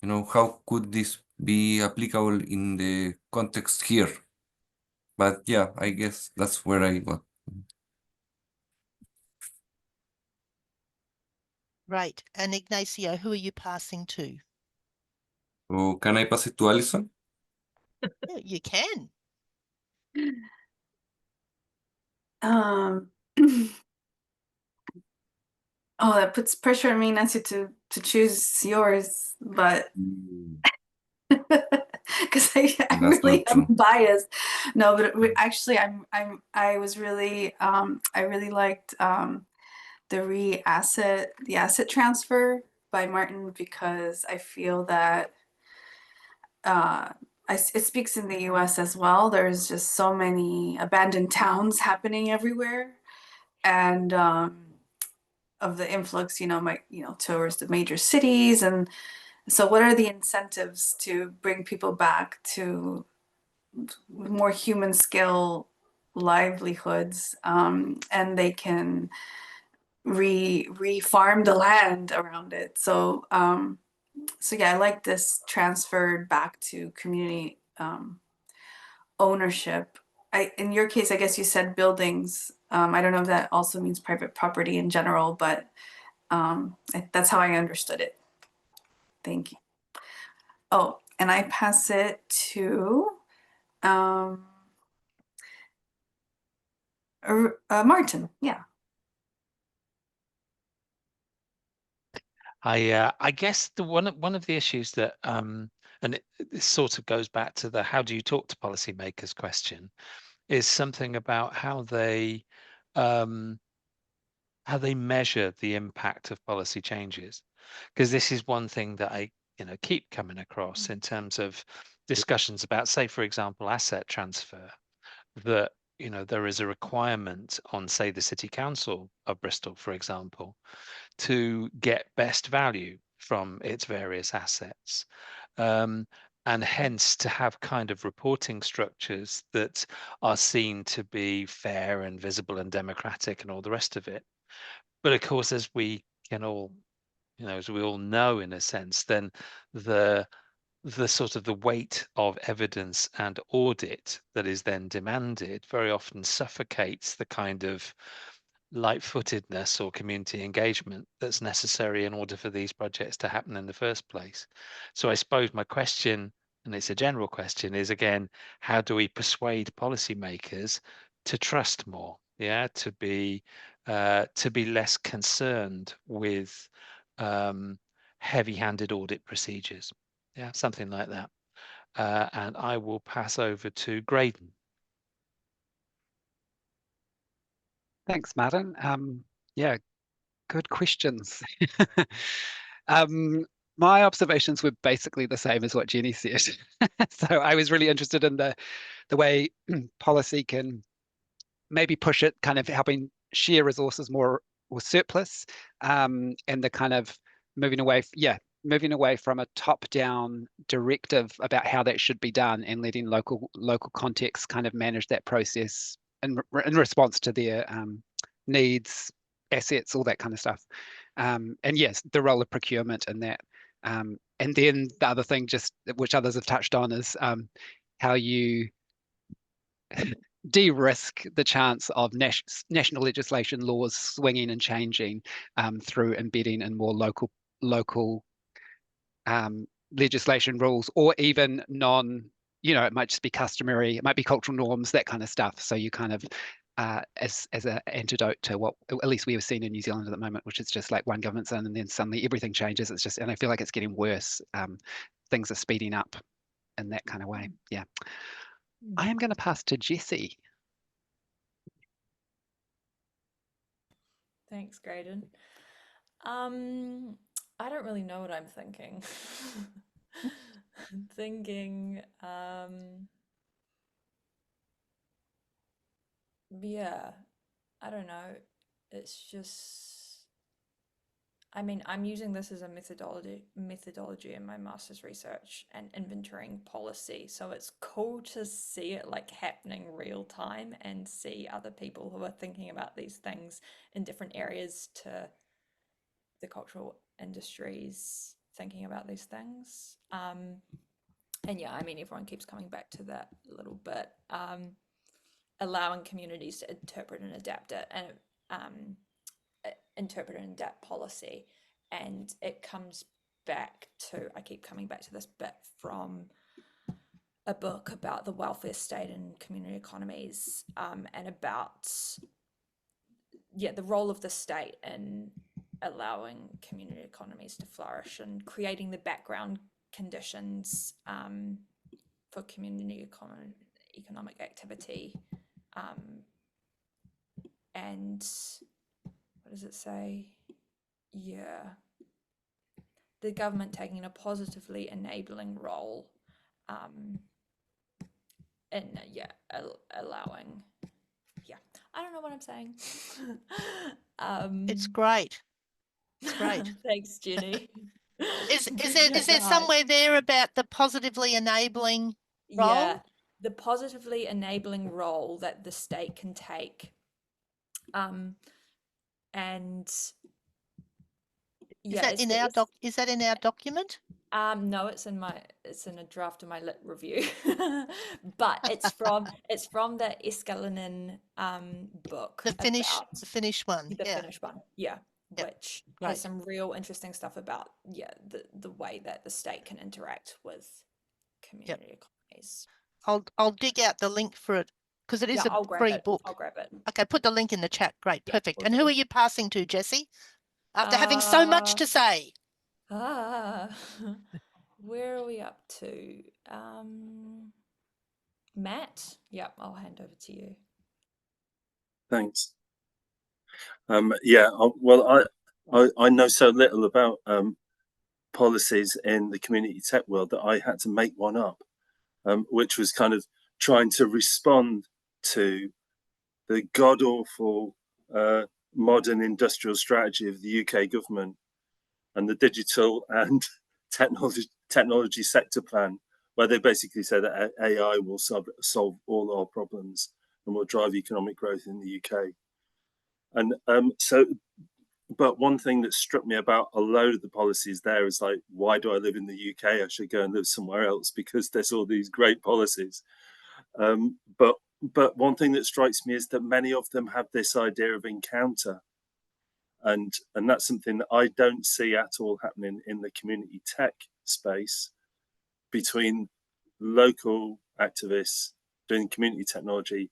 how could this be applicable in the context here. But yeah, I guess that's where I got. Right. And Ignacio, who are you passing to? Oh, can I pass it to Alison? Yeah, you can. Oh, that puts pressure on me, Nancy, to choose yours, but because I'm really biased. No, but actually, I was really I really liked the asset transfer by Martin, because I feel that it speaks in the US as well. There's just so many abandoned towns happening everywhere, and of the influx, towards the major cities. And so what are the incentives to bring people back to more human scale livelihoods, and they can re-farm the land around it. So yeah, I like this transferred back to community ownership. In your case, I guess you said buildings. I don't know if that also means private property in general, but that's how I understood it. Thank you. Oh, and I pass it to Martin. Yeah. I guess one of the issues that and this sort of goes back to the how do you talk to policymakers question, is something about how they measure the impact of policy changes, because this is one thing that I keep coming across in terms of discussions about, say, for example, asset transfer, that there is a requirement on, say, the City Council of Bristol, for example, to get best value from its various assets. And hence to have kind of reporting structures that are seen to be fair and visible and democratic and all the rest of it. But of course, as we can all, as we all know, in a sense, then the sort of the weight of evidence and audit that is then demanded very often suffocates the kind of light-footedness or community engagement that's necessary in order for these projects to happen in the first place. So I suppose my question, and it's a general question, is again, how do we persuade policymakers to trust more? Yeah, to be less concerned with heavy-handed audit procedures. Yeah, something like that. And I will pass over to Graydon. Thanks, Martin. Yeah, good questions. My observations were basically the same as what Jenny said. So I was really interested in the way policy can maybe push it, kind of helping share resources more or surplus, and the kind of moving away from a top-down directive about how that should be done, and letting local context kind of manage that process in response to their needs, assets, all that kind of stuff. And yes, the role of procurement in that. And then the other thing, just which others have touched on, is how you de-risk the chance of national legislation laws swinging and changing through embedding in more local legislation rules, or even it might just be customary, it might be cultural norms, that kind of stuff. So you kind of as an antidote to what at least we have seen in New Zealand at the moment, which is just like one government's in and then suddenly everything changes. It's just, and I feel like it's getting worse. Things are speeding up in that kind of way. Yeah. I am going to pass to Jessie. Thanks, Graydon. I don't really know what I'm thinking. Yeah, I don't know. It's just, I mean, I'm using this as a methodology in my master's research and inventorying policy. So it's cool to see it like happening real time and see other people who are thinking about these things in different areas to the cultural industries thinking about these things. And yeah, I mean, everyone keeps coming back to that a little bit. Allowing communities to interpret and adapt it, and interpret and adapt policy. And it comes back to, I keep coming back to this bit from a book about the welfare state and community economies, and about, the role of the state in allowing community economies to flourish and creating the background conditions for community economic activity. And what does it say? Yeah, the government taking a positively enabling role in allowing. Yeah, I don't know what I'm saying. It's great. It's great. Thanks, Jenny. Is there somewhere there about the positively enabling role? Yeah, the positively enabling role that the state can take. And is that in our document? No, it's in a draft of my lit review. But it's from the Eskalinen book. The Finnish one. The Finnish one, yeah. Yep. Which has some real interesting stuff about the way that the state can interact with community economies. I'll dig out the link for it, because it is a free book. I'll grab it. Okay, put the link in the chat. Great, perfect. Will And who are you passing to, Jessie? After having so much to say. Where are we up to? Matt? Yep, I'll hand over to you. Thanks. Well, I know so little about policies in the community tech world that I had to make one up, which was kind of trying to respond to the god-awful modern industrial strategy of the UK government and the digital and technology sector plan, where they basically say that AI will solve all our problems and will drive economic growth in the UK. And but one thing that struck me about a load of the policies there is like, why do I live in the UK? I should go and live somewhere else because there's all these great policies. But one thing that strikes me is that many of them have this idea of encounter. And that's something that I don't see at all happening in the community tech space between local activists doing community technology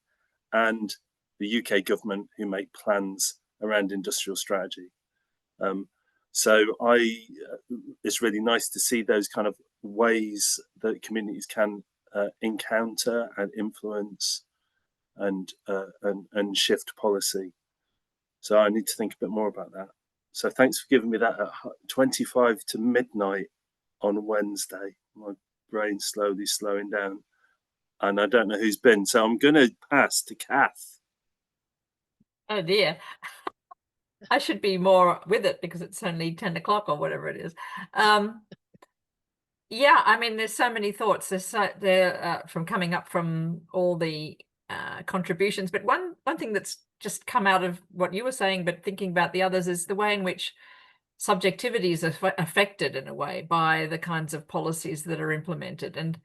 and the UK government who make plans around industrial strategy. So it's really nice to see those kind of ways that communities can encounter and influence and shift policy. So I need to think a bit more about that. So thanks for giving me that at 25 to midnight on Wednesday. My brain's slowly slowing down. And I don't know who's been, so I'm going to pass to Kath. Oh dear. I should be more with it because it's only 10 o'clock or whatever it is. Yeah, I mean, there's so many thoughts there from coming up from all the contributions. But one thing that's just come out of what you were saying, but thinking about the others, is the way in which subjectivity is affected in a way by the kinds of policies that are implemented. And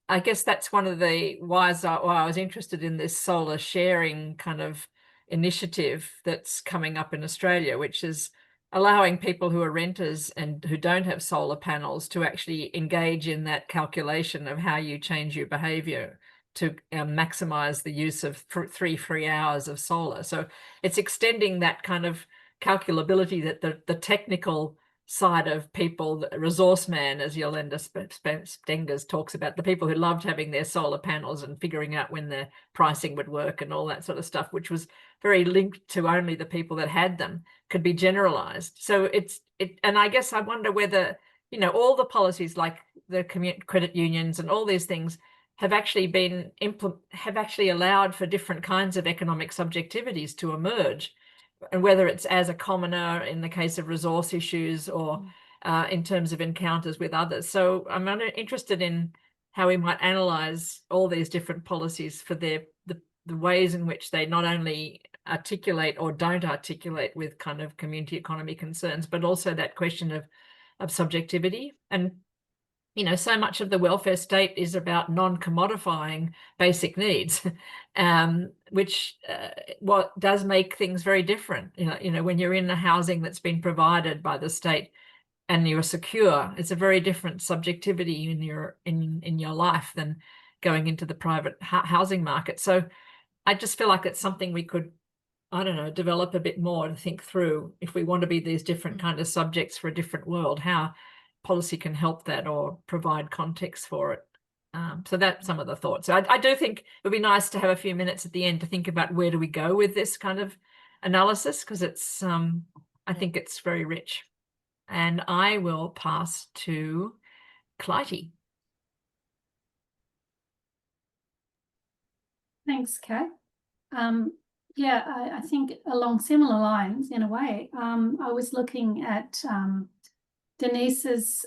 I guess that's one of the why I was interested in this solar sharing kind of initiative that's coming up in Australia, which is allowing people who are renters and who don't have solar panels to actually engage in that calculation of how you change your behavior to maximize the use of 3 free hours of solar. So it's extending that kind of calculability that the technical side of people, the resource man, as Yolanda Stengers talks about, the people who loved having their solar panels and figuring out when the pricing would work and all that sort of stuff, which was very linked to only the people that had them, could be generalized. So and I guess I wonder whether, you know, all the policies like the credit unions and all these things have actually been allowed for different kinds of economic subjectivities to emerge, and whether it's as a commoner in the case of resource issues or in terms of encounters with others. So I'm interested in how we might analyze all these different policies for the ways in which they not only articulate or don't articulate with kind of community economy concerns, but also that question of subjectivity. And, you know, so much of the welfare state is about non-commodifying basic needs, which what does make things very different. You know, when you're in the housing that's been provided by the state and you're secure, it's a very different subjectivity in your life than going into the private housing market. So I just feel like it's something we could, I don't know, develop a bit more to think through if we want to be these different kind of subjects for a different world, how policy can help that or provide context for it. So that's some of the thoughts. So I do think it would be nice to have a few minutes at the end to think about where do we go with this kind of analysis, because it's I think it's very rich. And I will pass to Clytie. Thanks, Kat. Yeah, I think along similar lines in a way. I was looking at Denise's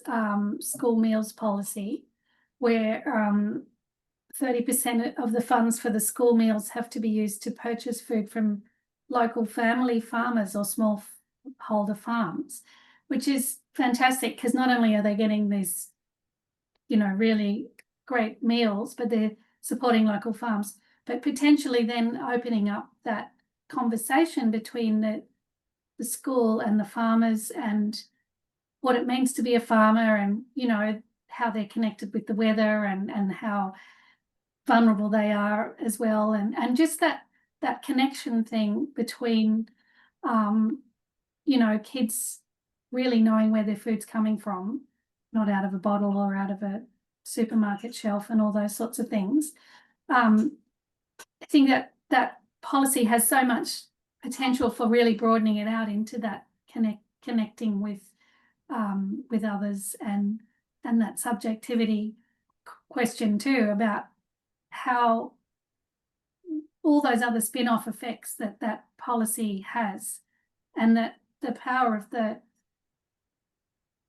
school meals policy, where 30% of the funds for the school meals have to be used to purchase food from local family farmers or smallholder farms, which is fantastic because not only are they getting these, you know, really great meals, but they're supporting local farms, but potentially then opening up that conversation between the school and the farmers and what it means to be a farmer, and, you know, how they're connected with the weather and how vulnerable they are as well. And just that connection thing between, you know, kids really knowing where their food's coming from, not out of a bottle or out of a supermarket shelf and all those sorts of things. I think that policy has so much potential for really broadening it out into that connecting with others, and that subjectivity question too, about how all those other spin-off effects that that policy has, and that the power of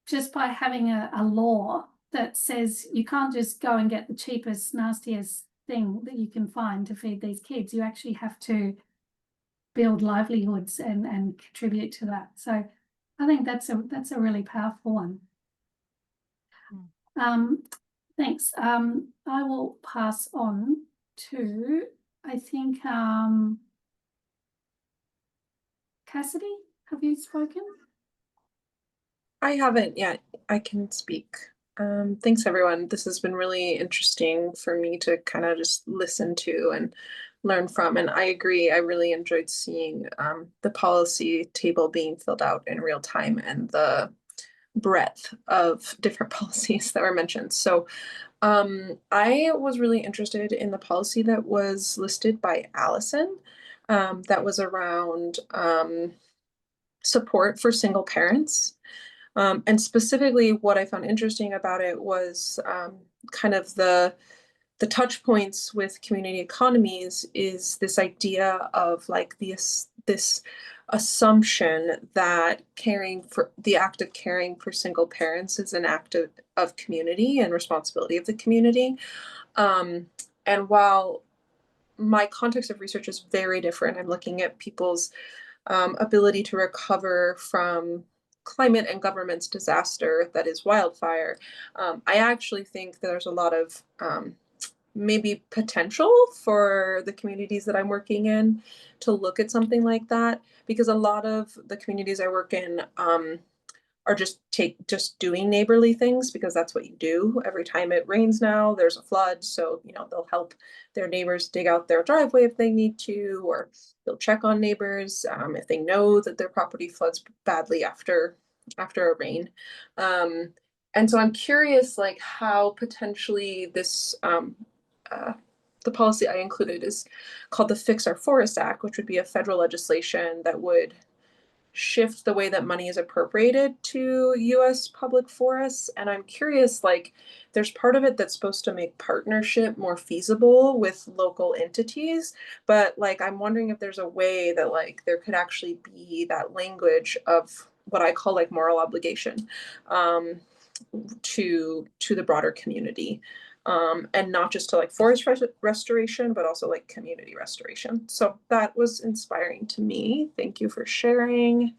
just by having a law that says you can't just go and get the cheapest, nastiest thing that you can find to feed these kids. You actually have to build livelihoods and contribute to that. So I think that's a really powerful one. Thanks. I will pass on to, I think, Cassidy, have you spoken? I haven't yet. I can speak. Thanks, everyone. This has been really interesting for me to kind of just listen to and learn from. And I agree, I really enjoyed seeing the policy table being filled out in real time and the breadth of different policies that were mentioned. So I was really interested in the policy that was listed by Allison that was around support for single parents. And specifically what I found interesting about it was kind of the touch points with community economies is this idea of like this assumption that the act of caring for single parents is an act of community and responsibility of the community. And while my context of research is very different, I'm looking at people's ability to recover from climate and government's disaster that is wildfire. I actually think there's a lot of maybe potential for the communities that I'm working in to look at something like that, because a lot of the communities I work in are just doing neighborly things because that's what you do. Every time it rains now, there's a flood. So, they'll help their neighbors dig out their driveway if they need to, or they'll check on neighbors if they know that their property floods badly after a rain. And so I'm curious, like, how potentially this, the policy I included is called the Fix Our Forest Act, which would be a federal legislation that would shift the way that money is appropriated to US public forests. And I'm curious, like, there's part of it that's supposed to make partnership more feasible with local entities, but like, I'm wondering if there's a way that like there could actually be that language of what I call like moral obligation to the broader community. And not just to like forest restoration, but also like community restoration. So that was inspiring to me. Thank you for sharing.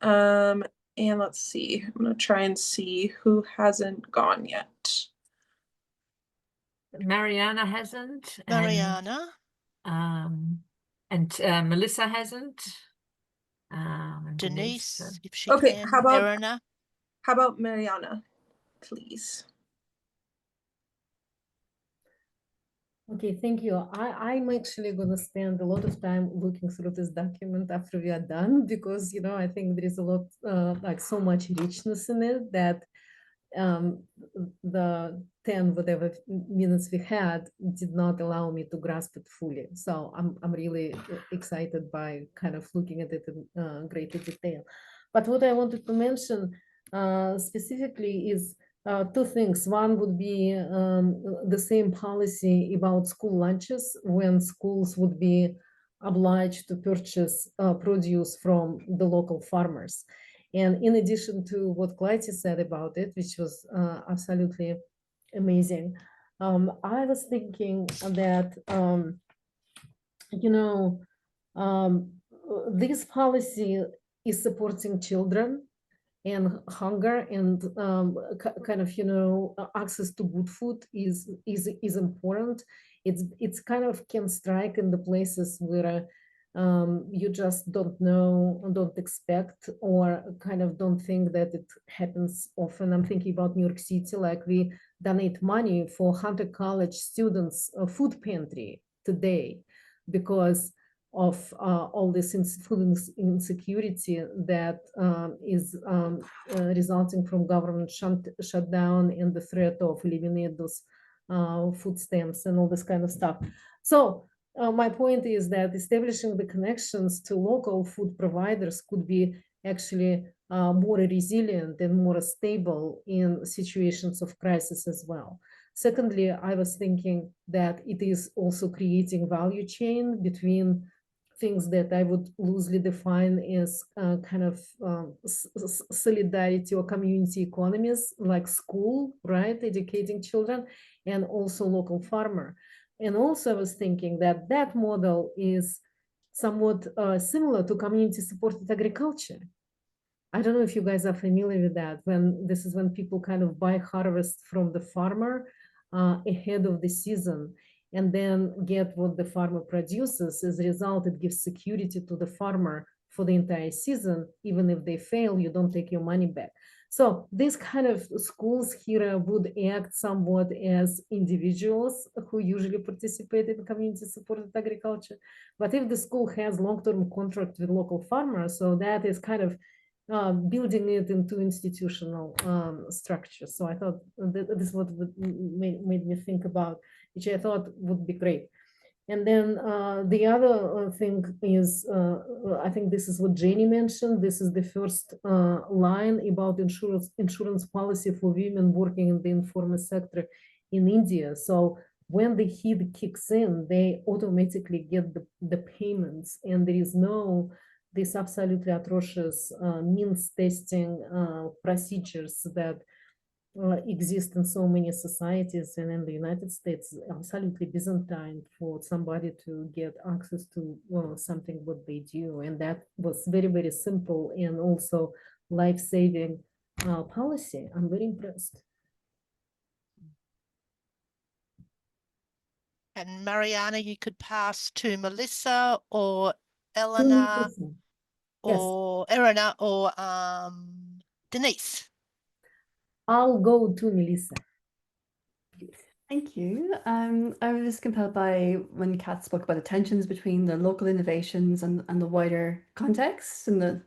And let's see, I'm gonna try and see who hasn't gone yet. Mariana hasn't. Mariana. And Melissa hasn't. And Denise, if she okay, can. how Erina. about Mariana, please? Okay, thank you. I'm actually going to spend a lot of time looking through this document after we are done, because, I think there is a lot, like so much richness in it that the 10 whatever minutes we had did not allow me to grasp it fully. So I'm really excited by kind of looking at it in greater detail. But what I wanted to mention specifically is two things. One would be the same policy about school lunches, when schools would be obliged to purchase produce from the local farmers. And in addition to what Clytie said about it, which was absolutely amazing, I was thinking that, this policy is supporting children, and hunger and kind of access to good food is important. It's kind of can strike in the places where you just don't know, don't expect, or kind of don't think that it happens often. I'm thinking about New York City, like we donate money for Hunter College students food pantry today because of all this food insecurity that is resulting from government shutdown and the threat of eliminate those food stamps and all this kind of stuff. So my point is that establishing the connections to local food providers could be actually more resilient and more stable in situations of crisis as well. Secondly, I was thinking that it is also creating value chain between things that I would loosely define as kind of solidarity or community economies, like school, right, educating children, and also local farmer. And also I was thinking that that model is somewhat similar to community supported agriculture. I don't know if you guys are familiar with that. When this is when people kind of buy harvest from the farmer ahead of the season, and then get what the farmer produces. As a result, it gives security to the farmer for the entire season. Even if they fail, you don't take your money back. So these kind of schools here would act somewhat as individuals who usually participate in community supported agriculture. But if the school has long-term contract with local farmers, so that is kind of building it into institutional structure. So I thought this is what made me think about, which I thought would be great. And then the other thing is, I think this is what Jenny mentioned. This is the first line about insurance policy for women working in the informal sector in India. So when the heat kicks in, they automatically get the payments, and there is no this absolutely atrocious means testing procedures that exist in so many societies, and in the United States, absolutely Byzantine for somebody to get access to something what they do. And that was very, very simple and also life-saving policy. I'm very impressed. And Mariana, you could pass to Melissa or Eleanor or Erina or Denise. I'll go to Melissa. Thank you. I was compelled by when Kat spoke about the tensions between the local innovations and the wider context and the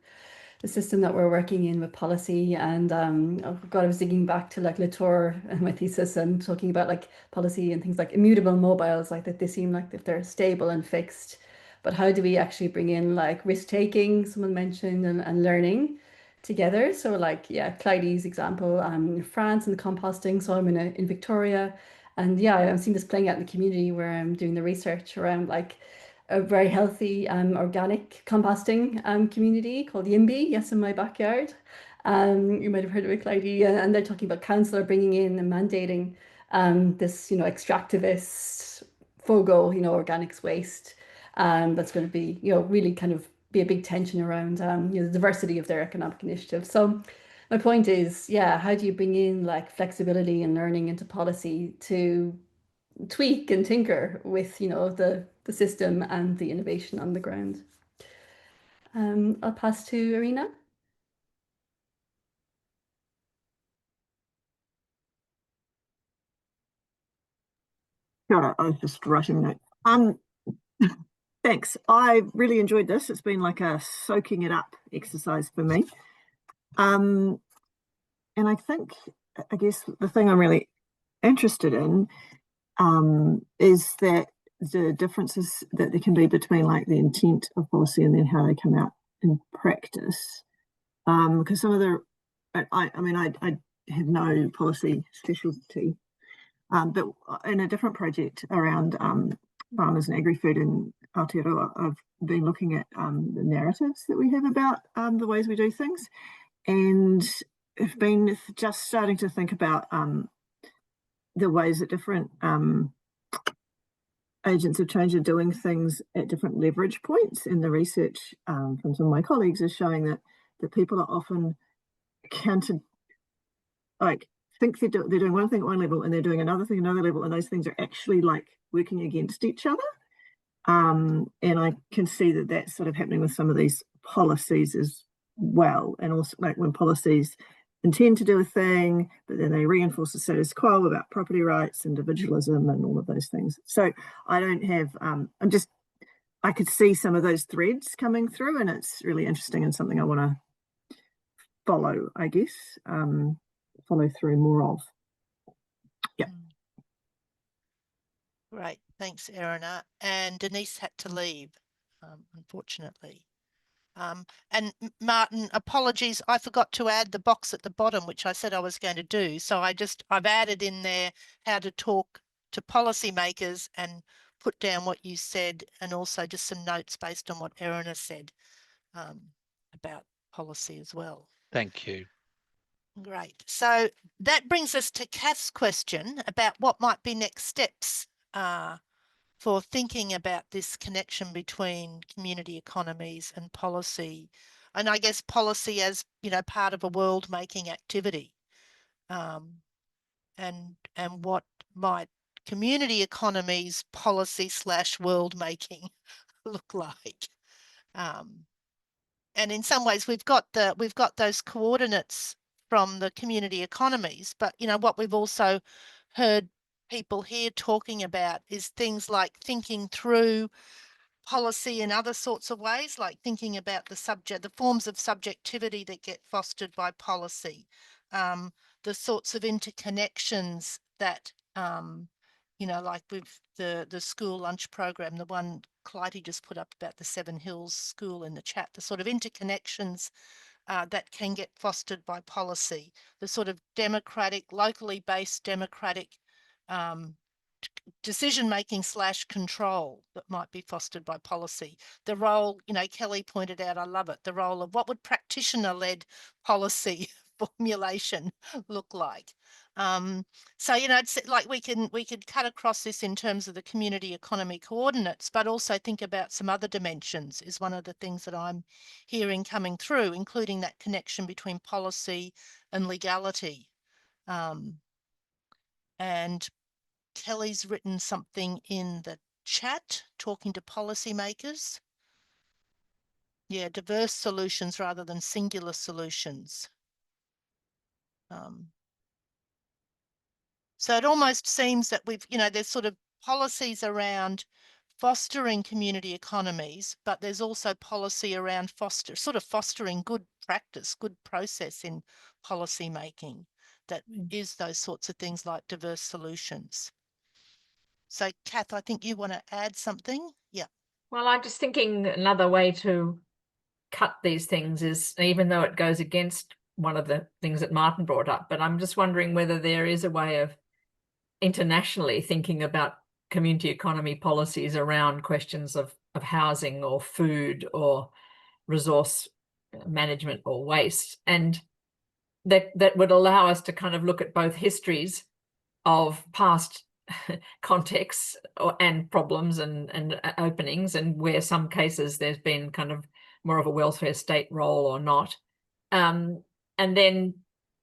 system that we're working in with policy. And oh God, I was digging back to like Latour and my thesis and talking about like policy and things like immutable mobiles, like that they seem like if they're stable and fixed. But how do we actually bring in like risk taking, someone mentioned, and learning together? So like, yeah, Clyde's example, in France and the composting. So I'm in Victoria. And yeah, I'm seeing this playing out in the community where I'm doing the research around like a very healthy organic composting community called YIMBY, yes, in my backyard. You might have heard of it, Clyde, and they're talking about council bringing in and mandating this, extractivist FOGO, organics waste that's going to be, really kind of be a big tension around the diversity of their economic initiative. So my point is, yeah, how do you bring in like flexibility and learning into policy to tweak and tinker with, the system and the innovation on the ground? I'll pass to Irina. Sure, I was just writing a note. Thanks. I really enjoyed this. It's been like a soaking it up exercise for me. And I guess the thing I'm really interested in is that the differences that there can be between like the intent of policy and then how they come out in practice. Because some of the, I have no policy specialty, but in a different project around farmers and agri-food in Aotearoa, I've been looking at the narratives that we have about the ways we do things, and have been just starting to think about the ways that different agents of change are doing things at different leverage points. And the research from some of my colleagues is showing that people are often think they're doing one thing at one level and they're doing another thing at another level, and those things are actually like working against each other. And I can see that that's sort of happening with some of these policies as well. And also like when policies intend to do a thing, but then they reinforce the status quo about property rights, individualism, and all of those things. So I don't have, I could see some of those threads coming through, and it's really interesting and something I want to follow, I guess, follow through more of. Yeah. Great, thanks, Erina. And Denise had to leave, unfortunately. And Martin, apologies, I forgot to add the box at the bottom, which I said I was going to do. So I've added in there how to talk to policymakers and put down what you said, and also just some notes based on what Erin has said about policy as well. Thank you. Great. So that brings us to Kath's question about what might be next steps for thinking about this connection between community economies and policy. And I guess policy as, you know, part of a world making activity. And what might community economies policy / world making look like? And in some ways we've got those coordinates from the community economies, but you know what we've also heard people here talking about is things like thinking through policy in other sorts of ways, like thinking about the forms of subjectivity that get fostered by policy, the sorts of interconnections that you know, like with the school lunch program, the one Clytie just put up about the Seven Hills School in the chat, the sort of interconnections that can get fostered by policy, the sort of democratic, locally based democratic decision-making / control that might be fostered by policy. The role, you know, Kelly pointed out, I love it, the role of what would practitioner-led policy formulation look like? So, you know, it's like we could cut across this in terms of the community economy coordinates, but also think about some other dimensions is one of the things that I'm hearing coming through, including that connection between policy and legality. And Kelly's written something in the chat talking to policymakers. Yeah, diverse solutions rather than singular solutions. So it almost seems that there's sort of policies around fostering community economies, but there's also policy around fostering good practice, good process in policy making that is those sorts of things like diverse solutions. So Kath, I think you want to add something? Yeah. Well, I'm just thinking another way to cut these things is, even though it goes against one of the things that Martin brought up, but I'm just wondering whether there is a way of internationally thinking about community economy policies around questions of housing or food or resource management or waste, and that would allow us to kind of look at both histories of past contexts and problems and openings, and where some cases there's been kind of more of a welfare state role or not, and then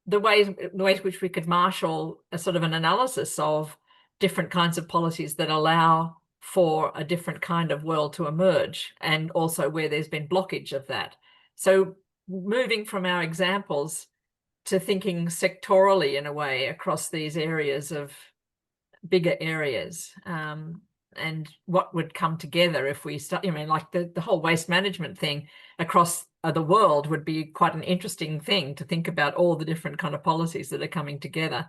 the ways which we could marshal a sort of an analysis of different kinds of policies that allow for a different kind of world to emerge, and also where there's been blockage of that. So moving from our examples to thinking sectorally in a way across these areas of bigger areas, and what would come together if we start, like the whole waste management thing across the world would be quite an interesting thing to think about, all the different kind of policies that are coming together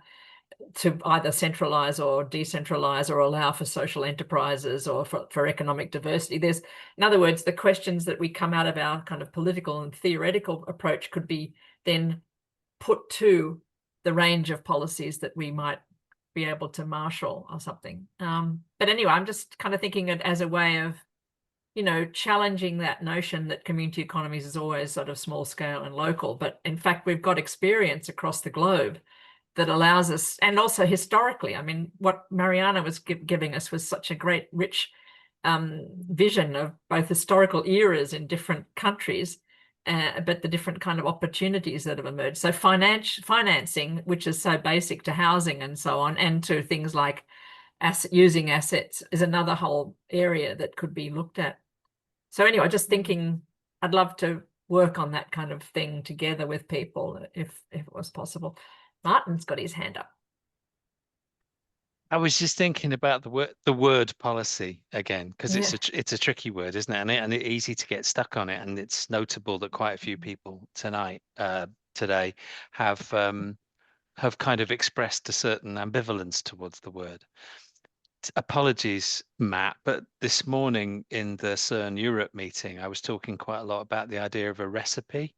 to either centralize or decentralize or allow for social enterprises or for economic diversity. In other words, the questions that we come out of our kind of political and theoretical approach could be then put to the range of policies that we might be able to marshal or something. But anyway, I'm just kind of thinking it as a way of, challenging that notion that community economies is always sort of small scale and local. But in fact, we've got experience across the globe that allows us, and also historically, what Mariana was giving us was such a great, rich vision of both historical eras in different countries, but the different kind of opportunities that have emerged. So financing, which is so basic to housing and so on, and to things like using assets, is another whole area that could be looked at. So anyway, just thinking, I'd love to work on that kind of thing together with people if it was possible. Martin's got his hand up. I was just thinking about the word policy again, because it's a tricky word, isn't it? And it's easy to get stuck on it. And it's notable that quite a few people today have kind of expressed a certain ambivalence towards the word. apologies, Matt, but this morning in the CERN Europe meeting, I was talking quite a lot about the idea of a recipe,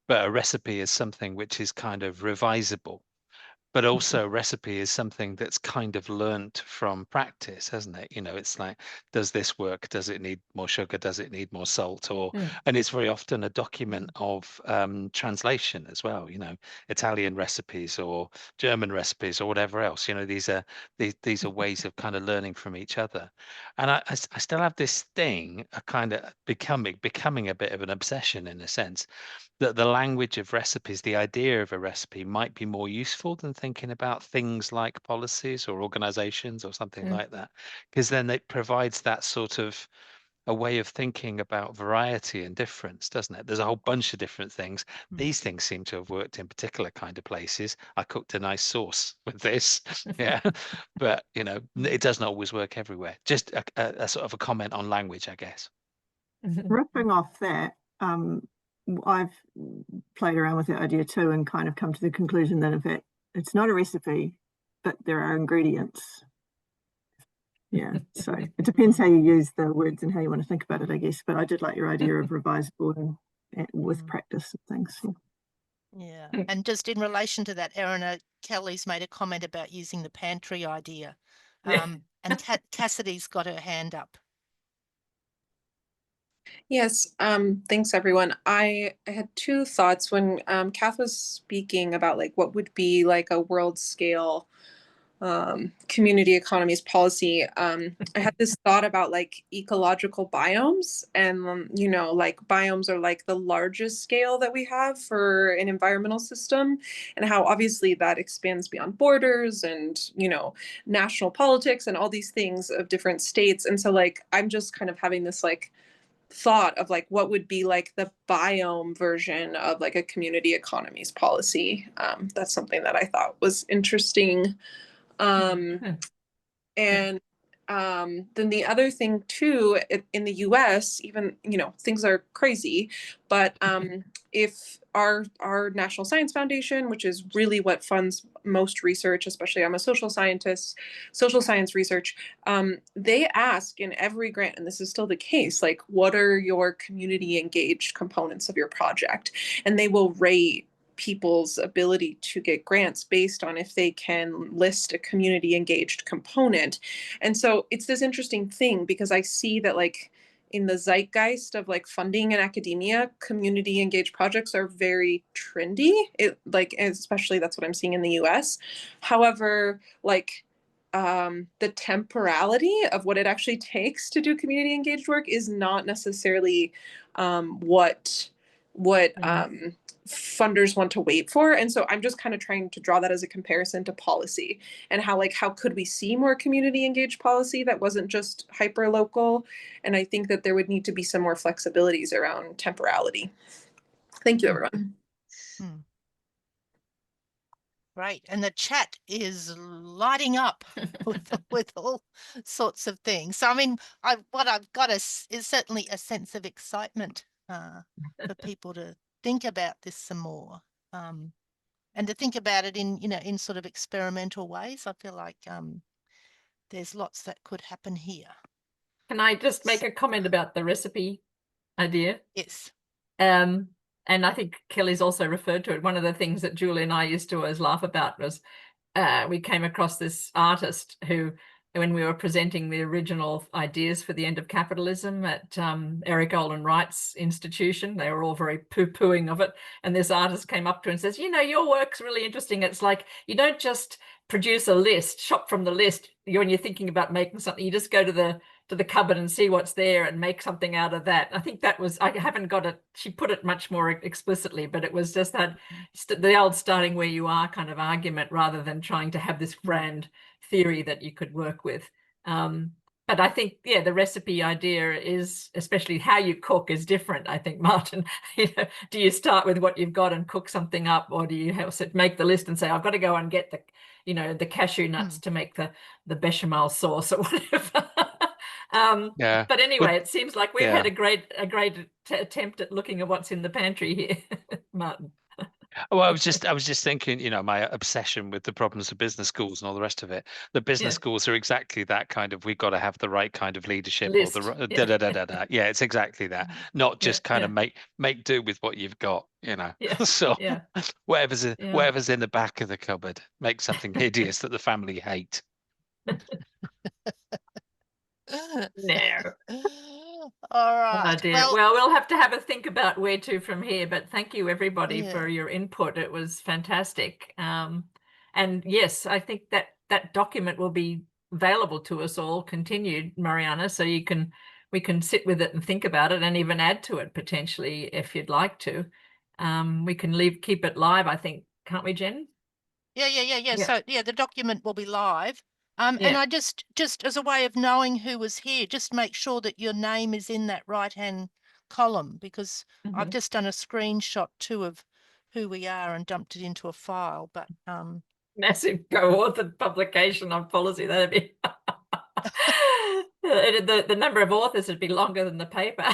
but a recipe is something which is kind of revisable. But also a recipe is something that's kind of learnt from practice, hasn't it? You know, it's like, does this work? Does it need more sugar? Does it need more salt? Or, and it's very often a document of translation as well, you know, Italian recipes or German recipes or whatever else. You know, these are ways of kind of learning from each other. And I still have this thing, a kind of becoming a bit of an obsession in a sense, that the language of recipes, the idea of a recipe might be more useful than thinking about things like policies or organizations or something like that, because then it provides that sort of a way of thinking about variety and difference, doesn't it? There's a whole bunch of different things. These things seem to have worked in particular kind of places. I cooked a nice sauce with this, yeah, but you know, it doesn't always work everywhere. Just a sort of a comment on language, I guess. Ripping off that, I've played around with the idea too and kind of come to the conclusion that in fact it's not a recipe, but there are ingredients. Yeah, so it depends how you use the words and how you want to think about it, I guess. But I did like your idea of revisable and with practice and things. Yeah, and just in relation to that, Erin, Kelly's made a comment about using the pantry idea, and Cassidy's got her hand up. Yes, thanks everyone. I had two thoughts when Kath was speaking about like what would be like a world scale community economies policy. I had this thought about like ecological biomes, and you know, like biomes are like the largest scale that we have for an environmental system, and how obviously that expands beyond borders and, you know, national politics and all these things of different states. And so like I'm just kind of having this like thought of like what would be like the biome version of like a community economies policy. That's something that I thought was interesting. And then the other thing too, in the US, even, you know, things are crazy, but if our National Science Foundation, which is really what funds most research, especially I'm a social scientist, social science research, they ask in every grant, and this is still the case, like, what are your community engaged components of your project? And they will rate people's ability to get grants based on if they can list a community engaged component. And so it's this interesting thing because I see that like in the zeitgeist of like funding in academia, community engaged projects are very trendy. It like, especially that's what I'm seeing in the US. However, like the temporality of what it actually takes to do community engaged work is not necessarily what funders want to wait for. And so I'm just kind of trying to draw that as a comparison to policy and how like, how could we see more community engaged policy that wasn't just hyper local? And I think that there would need to be some more flexibilities around temporality. Thank you, everyone. Right, and the chat is lighting up with all sorts of things. So I mean, what I've got is certainly a sense of excitement for people to think about this some more, and to think about it in, you know, in sort of experimental ways. I feel like there's lots that could happen here. Can I just make a comment about the recipe idea? Yes. And I think Kelly's also referred to it. One of the things that Julie and I used to always laugh about was we came across this artist who, when we were presenting the original ideas for the end of capitalism at Eric Olin Wright's institution, they were all very poo-pooing of it. And this artist came up to her and says, you know, your work's really interesting. It's like, you don't just produce a list, shop from the list. When you're thinking about making something, you just go to the cupboard and see what's there and make something out of that. I think that was, I haven't got it, she put it much more explicitly, but it was just that the old starting where you are kind of argument rather than trying to have this grand theory that you could work with. But I think, yeah, the recipe idea is, especially how you cook is different. I think, Martin, you know, do you start with what you've got and cook something up, or do you make the list and say, I've got to go and get the, you know, the cashew nuts to make the bechamel sauce or whatever. Yeah. But anyway, it seems like we've yeah. had a great attempt at looking at what's in the pantry here, Martin. Well, I was just thinking, you know, my obsession with the problems of business schools and all the rest of it. The business schools are exactly that kind of, we've got to have the right kind of leadership List. or the da da da da da. Yeah, it's exactly that. Not just kind of yeah. make do with what you've got, you know. Yeah, So yeah. whatever's Yeah. whatever's in the back of the cupboard, make something hideous that the family hate. No. All Oh right. dear. Well, we'll have to have a think about where to from here, but thank you everybody Yeah. for your input. It was fantastic. And yes, I think that that document will be available to us all continued, Mariana, so we can sit with it and think about it and even add to it potentially if you'd like to. We can keep it live, I think, can't we, Jen? Yeah. So yeah, the document will be live. And Yeah. I just as a way of knowing who was here, just make sure that your name is in that right-hand column, because I've just done a screenshot too of who we are and dumped it into a file. But Massive co-authored publication on policy, that'd be the number of authors would be longer than the paper.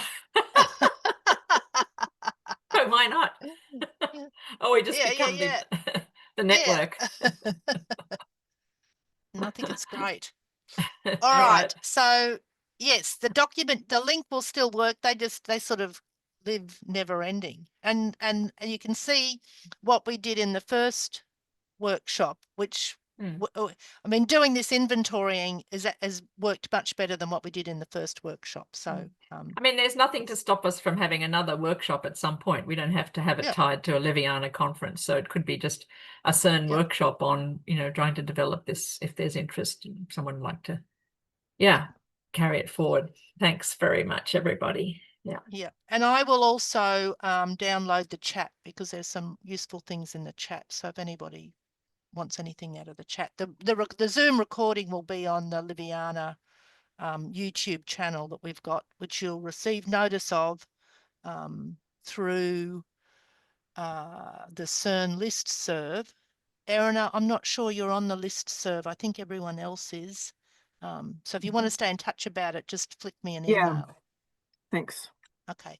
So why not? Oh, we just become the network. And I think it's great. All right. So yes, the document, the link will still work. They sort of live never ending. And you can see what we did in the first workshop, which I mean, doing this inventorying has worked much better than what we did in the first workshop. So I mean, there's nothing to stop us from having another workshop at some point. We don't have to have it tied to a Leviana conference. So it could be just a CERN workshop on, you know, trying to develop this if there's interest and someone would like to, carry it forward. Thanks very much, everybody. Yeah. And I will also download the chat, because there's some useful things in the chat. So if anybody wants anything out of the chat, the Zoom recording will be on the Leviana YouTube channel that we've got, which you'll receive notice of through the CERN listserv. Erina, I'm not sure you're on the listserv. I think everyone else is. So if you want to stay in touch about it, just flick me an email. Thanks. Okay.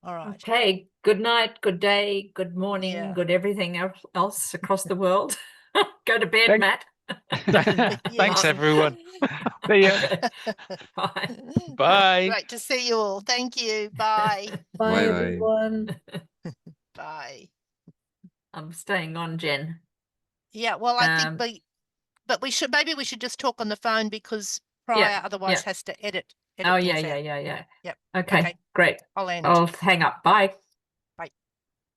All right. Okay. Good night, good day, good morning, good everything else across the world. Go to bed, Matt. Thanks, everyone. See ya. Bye. Bye. Great to see you all. Thank you. Bye. Bye, everyone. Bye. I'm staying on, Jen. Yeah, well, I think maybe we should just talk on the phone, because Prior otherwise has to edit. Oh, yeah. Yep. Okay, great. I'll end. I'll hang up. Bye.